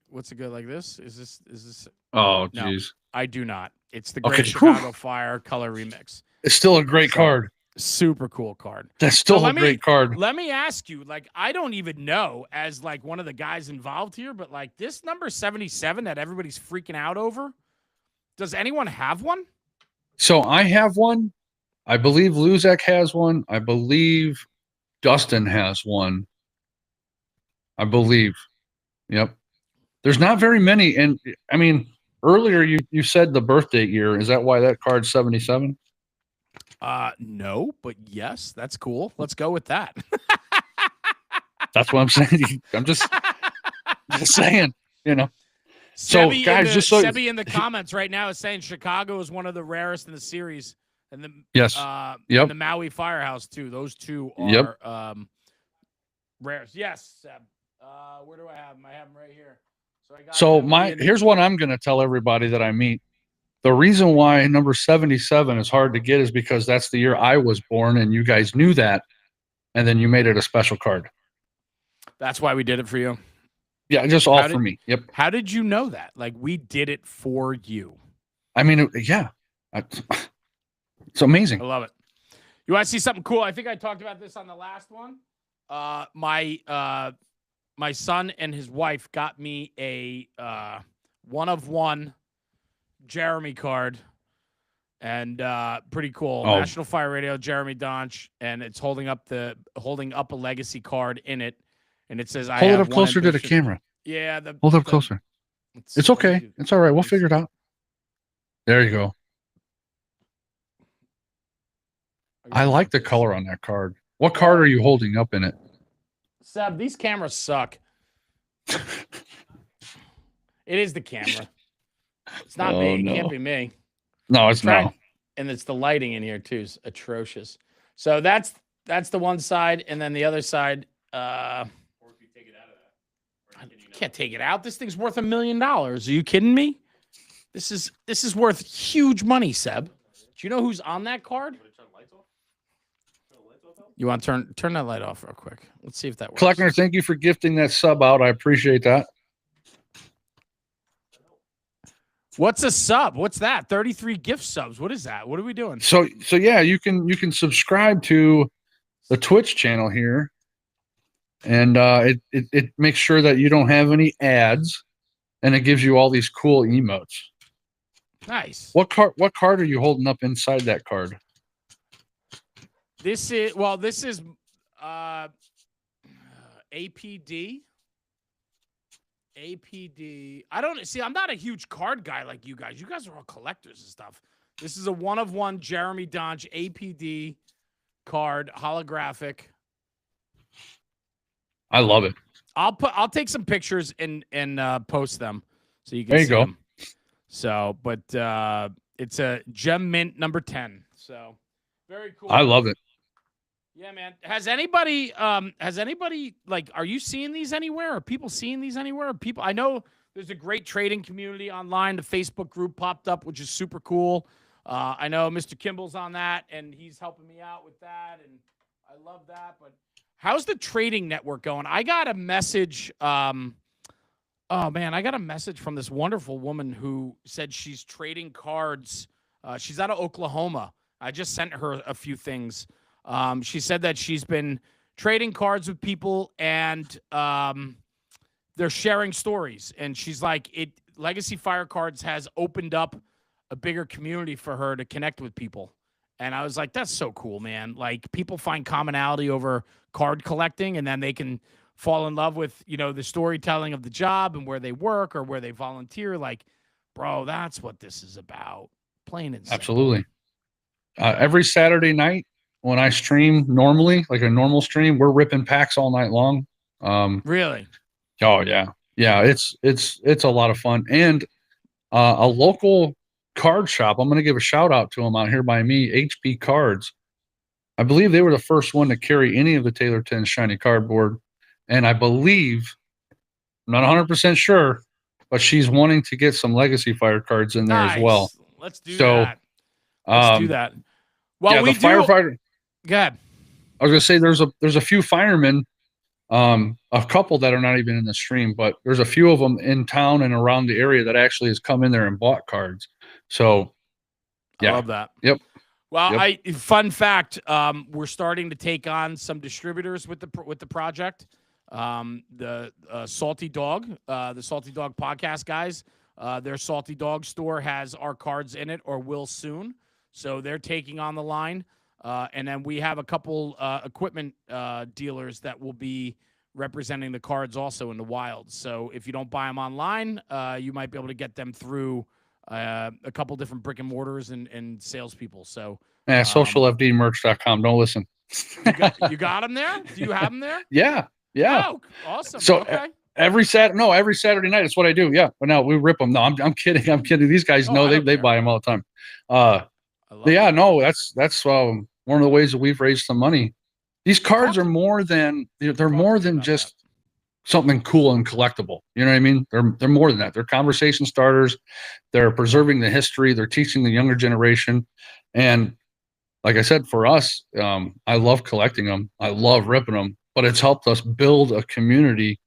What's it good like this? Is this? Oh, geez. No, I do not. It's the Great Chicago Fire color remix. It's still a great card. Super cool card. That's still a great card. Let me ask you, like, I don't even know as like one of the guys involved here, but like this number 77 that everybody's freaking out over, does anyone have one? So I have one. I believe Luzak has one. I believe Dustin has one. I believe. Yep. There's not very many. And I mean, earlier you said the birthday year. Is that why that card's 77? No, but yes, that's cool. Let's go with that. That's what I'm saying. I'm just saying, you know. So Sebi guys, just so Sebi in the comments right now is saying Chicago is one of the rarest in the series, and the and the Maui Firehouse too. Those two are rares. Yes, Seb. Where do I have them? I have them right here. So here's what I'm going to tell everybody that I meet. The reason why number 77 is hard to get is because that's the year I was born, and you guys knew that, and then you made it a special card. That's why we did it for you. Yeah, just all for me. Yep. How did you know that? Like, we did it for you. I mean, yeah. It's amazing. I love it. You want to see something cool? I think I talked about this on the last one. My son and his wife got me a 1-of-1 Jeremy card, and pretty cool. National Fire Radio, Jeremy Donch, and it's holding up a legacy card in it, and it says, "Hold it up closer to the camera." Yeah, hold it up closer. It's okay. It's all right. We'll figure it out. There you go. I like the color on that card. What card are you holding up in it? Seb, these cameras suck. It is the camera. It's not me. No. It can't be me. No, it's not. And it's the lighting in here too. It's atrocious. So that's the one side, and then the other side. Or if you take it out of that. You can't take it out. This thing's worth $1 million. Are you kidding me? This is worth huge money, Seb. Do you know who's on that card? You want to turn that light off real quick? Let's see if that works. Kleckner, thank you for gifting that sub out. I appreciate that. What's a sub? What's that? 33 gift subs. What is that? What are we doing? So yeah, you can subscribe to the Twitch channel here, and it makes sure that you don't have any ads, and it gives you all these cool emotes. Nice. What card are you holding up inside that card? This is APD. I don't see. I'm not a huge card guy like you guys. You guys are all collectors and stuff. This is a 1-of-1 Jeremy Donch APD card, holographic. I love it. I'll take some pictures and post them so you can. There you see go. them. So, but it's a Gem Mint number 10. So, very cool. I love it. Yeah, man. Has anybody like, are you seeing these anywhere? Are people seeing these anywhere? I know there's a great trading community online. The Facebook group popped up, which is super cool. I know Mr. Kimball's on that, and he's helping me out with that, and I love that. But how's the trading network going? I got a message. I got a message from this wonderful woman who said she's trading cards. She's out of Oklahoma. I just sent her a few things. She said that she's been trading cards with people, and they're sharing stories. And she's like, Legacy Fire Cards has opened up a bigger community for her to connect with people. And I was like, that's so cool, man. Like, people find commonality over card collecting, and then they can fall in love with, the storytelling of the job and where they work or where they volunteer. Like, bro, that's what this is about. Plain and simple. Absolutely. Every Saturday night, when I stream normally, like a normal stream, we're ripping packs all night long. Really? Oh yeah. Yeah. It's a lot of fun. And a local card shop, I'm going to give a shout out to them out here by me, HP Cards. I believe they were the first one to carry any of the Taylor 10 shiny cardboard. And I believe, I'm not 100% sure, but she's wanting to get some Legacy Fire cards in there as well. Let's do that. Let's do that. Well, yeah, firefighter. Go ahead. I was gonna say there's a few firemen, a couple that are not even in the stream, but there's a few of them in town and around the area that actually has come in there and bought cards. So, yeah. I love that. Yep. Well, Yep. fun fact, we're starting to take on some distributors with the project. The Salty Dog podcast guys, their Salty Dog store has our cards in it or will soon. So they're taking on the line. And then we have a couple equipment dealers that will be representing the cards also in the wild. So if you don't buy them online, you might be able to get them through a couple different brick and mortars and salespeople. So Yeah, socialfdmerch.com. Don't listen. you got them there? Do you have them there? Yeah. Oh, awesome. So okay. every Saturday night, it's what I do. Yeah. But no, we rip them. No, I'm kidding. I'm kidding. These guys know they buy them all the time. Yeah, no, that's one of the ways that we've raised some money. These cards are more than they're more than just something cool and collectible. You know what I mean? They're more than that. They're conversation starters. They're preserving the history. They're teaching the younger generation. And like I said, for us, I love collecting them. I love ripping them, but it's helped us build a community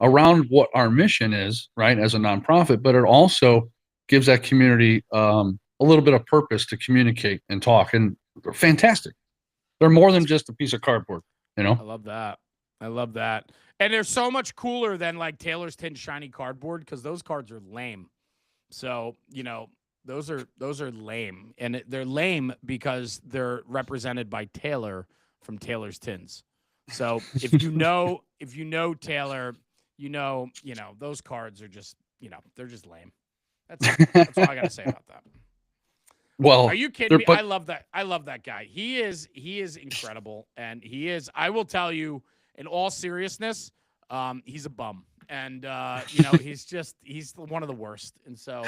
around what our mission is, right, as a nonprofit, but it also gives that community a little bit of purpose to communicate and talk. And they're fantastic. They're more than just a piece of cardboard, you know? I love that. And they're so much cooler than like Taylor's Tin Shiny Cardboard because those cards are lame. So, those are lame. And they're lame because they're represented by Taylor from Taylor's Tins. So if you know Taylor, those cards are just, they're just lame. That's all I got to say about that. Well, are you kidding me? I love that guy. He is incredible. And I will tell you in all seriousness, he's a bum. And, he's one of the worst. And so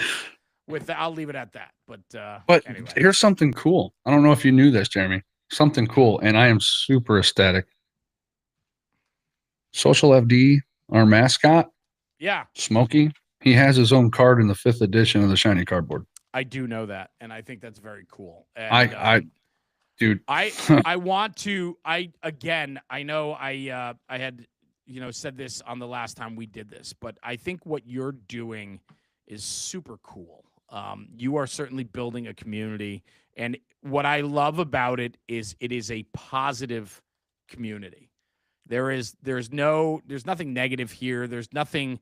I'll leave it at that. But anyway. Here's something cool. I don't know if you knew this, Jeremy. Something cool. And I am super ecstatic. Socialfd, our mascot. Yeah. Smokey. He has his own card in the 5th edition of the Shiny Cardboard. I do know that, and I think that's very cool. And, dude, I want to. I know I had said this on the last time we did this, but I think what you're doing is super cool. You are certainly building a community, and what I love about it is a positive community. There's nothing negative here. There's nothing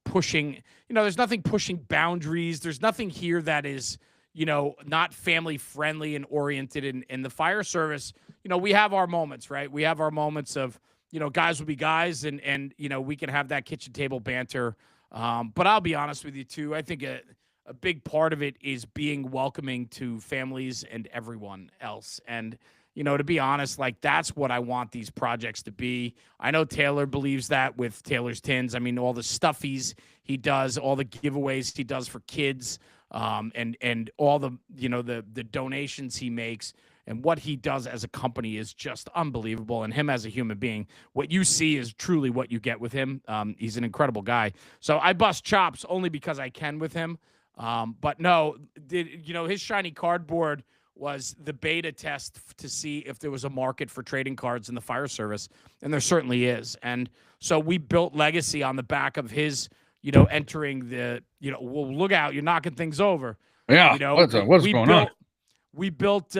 pushing, there's nothing pushing boundaries. There's nothing here that is, not family friendly and oriented in the fire service. We have our moments, right? We have our moments of, guys will be guys and we can have that kitchen table banter. But I'll be honest with you too. I think a big part of it is being welcoming to families and everyone else. And, to be honest, like that's what I want these projects to be. I know Taylor believes that with Taylor's Tins. I mean, all the stuff he does, all the giveaways he does for kids, and all the, the donations he makes and what he does as a company is just unbelievable. And him as a human being, what you see is truly what you get with him. He's an incredible guy. So I bust chops only because I can with him. But no, his Shiny Cardboard was the beta test to see if there was a market for trading cards in the fire service, and there certainly is. And so we built legacy on the back of his, entering the, well, look out, you're knocking things over. Yeah, what's going on? We built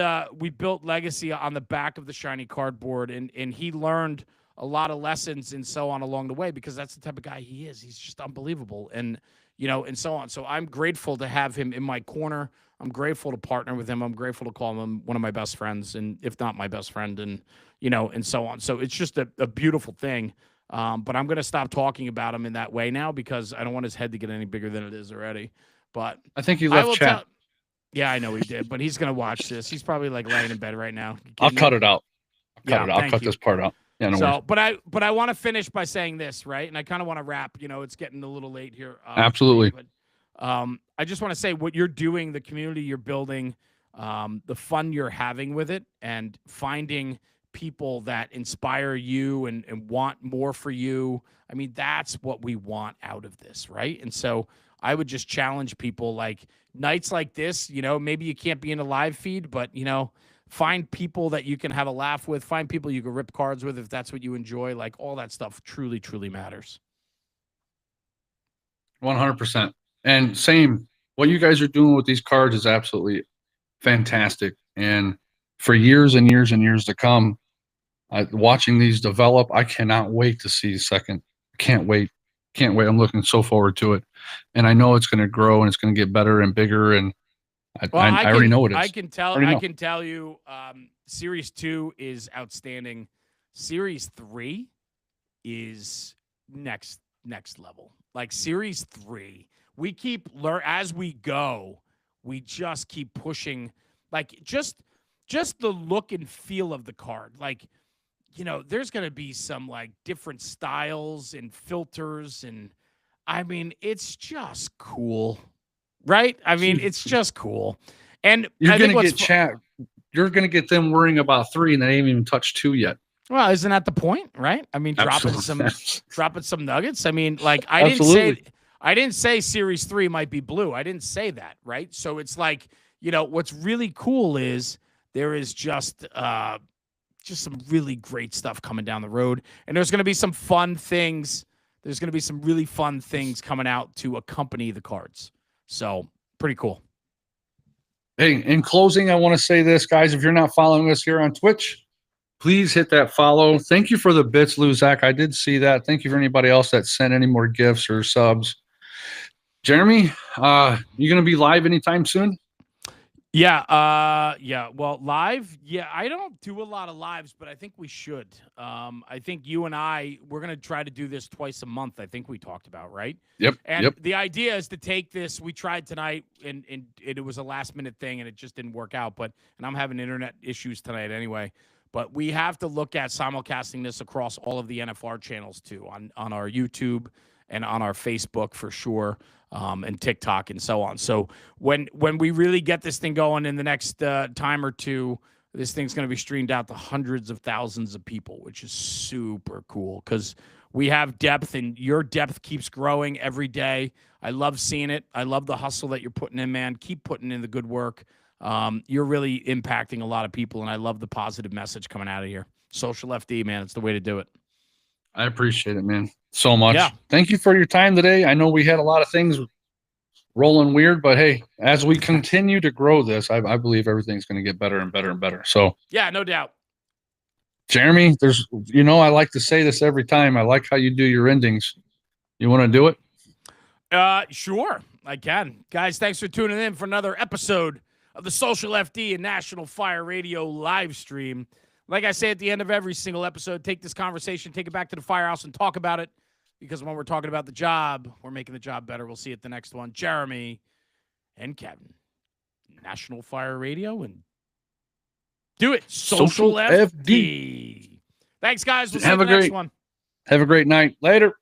legacy on the back of the Shiny Cardboard, and he learned a lot of lessons and so on along the way because that's the type of guy he is. He's just unbelievable, and and so on. So I'm grateful to have him in my corner. I'm grateful to partner with him. I'm grateful to call him one of my best friends, and if not my best friend, and and so on. So it's just a beautiful thing. But I'm going to stop talking about him in that way now because I don't want his head to get any bigger than it is already. But I think he left chat. Yeah, I know he did, but he's going to watch this. He's probably like laying in bed right now. I'll cut it out. I'll cut this part out. Yeah, no worries. But I want to finish by saying this, right? And I kind of want to wrap. It's getting a little late here. Absolutely. But I just want to say what you're doing, the community you're building, the fun you're having with it, and finding people that inspire you and want more for you. I mean, that's what we want out of this, right? And so I would just challenge people like nights like this, maybe you can't be in a live feed, but, find people that you can have a laugh with, find people you can rip cards with if that's what you enjoy. Like all that stuff truly, truly matters. 100%. And same, what you guys are doing with these cards is absolutely fantastic. And for years and years and years to come, watching these develop, I cannot wait to see second. Can't wait. Can't wait. I'm looking so forward to it. And I know it's going to grow and it's going to get better and bigger. And I already know it is. I can tell you, Series 2 is outstanding. Series 3 is next level. Like Series 3, we keep as we go, we just keep pushing. Like just the look and feel of the card. Like, you know, there's going to be some like different styles and filters, and I mean, it's just cool, right? I mean, it's just cool. And you're going to get chat. You're going to get them worrying about 3, and they ain't even touched 2 yet. Well, isn't that the point, right? I mean, dropping some nuggets. I mean, like I didn't say Series 3 might be blue. I didn't say that, right? So it's like, you know, what's really cool is there is just some really great stuff coming down the road, and there's going to be some fun things. There's going to be some really fun things coming out to accompany the cards. So pretty cool. Hey, in closing, I want to say this, guys. If you're not following us here on Twitch, please hit that follow. Thank you for the bits, Lou, Zach. I did see that. Thank you for anybody else that sent any more gifts or subs. Jeremy, you going to be live anytime soon? Yeah. Well, live. Yeah, I don't do a lot of lives, but I think we should. I think you and we're going to try to do this twice a month. I think we talked about, right? Yep. And the idea is to take this. We tried tonight, and it was a last minute thing, and it just didn't work out. And I'm having internet issues tonight anyway. But we have to look at simulcasting this across all of the NFR channels too, on our YouTube and on our Facebook for sure. And TikTok and so on. So when we really get this thing going in the next time or two, this thing's going to be streamed out to hundreds of thousands of people, which is super cool because we have depth, and your depth keeps growing every day. I love seeing it. I love the hustle that you're putting in, man. Keep putting in the good work. You're really impacting a lot of people, and I love the positive message coming out of here. Socialfd, man, it's the way to do it. I appreciate it, man, so much. Yeah. Thank you for your time today. I know we had a lot of things rolling weird, but hey, as we continue to grow this, I believe everything's going to get better and better and better. So yeah, no doubt. Jeremy, I like to say this every time. I like how you do your endings. You want to do it? Sure, I can. Guys, thanks for tuning in for another episode of the Socialfd and National Fire Radio live stream. Like I say at the end of every single episode, take this conversation, take it back to the firehouse and talk about it. Because when we're talking about the job, we're making the job better. We'll see you at the next one. Jeremy and Kevin. National Fire Radio, and do it. Socialfd. Thanks, guys. We'll see you at the next one. Have a great night. Later.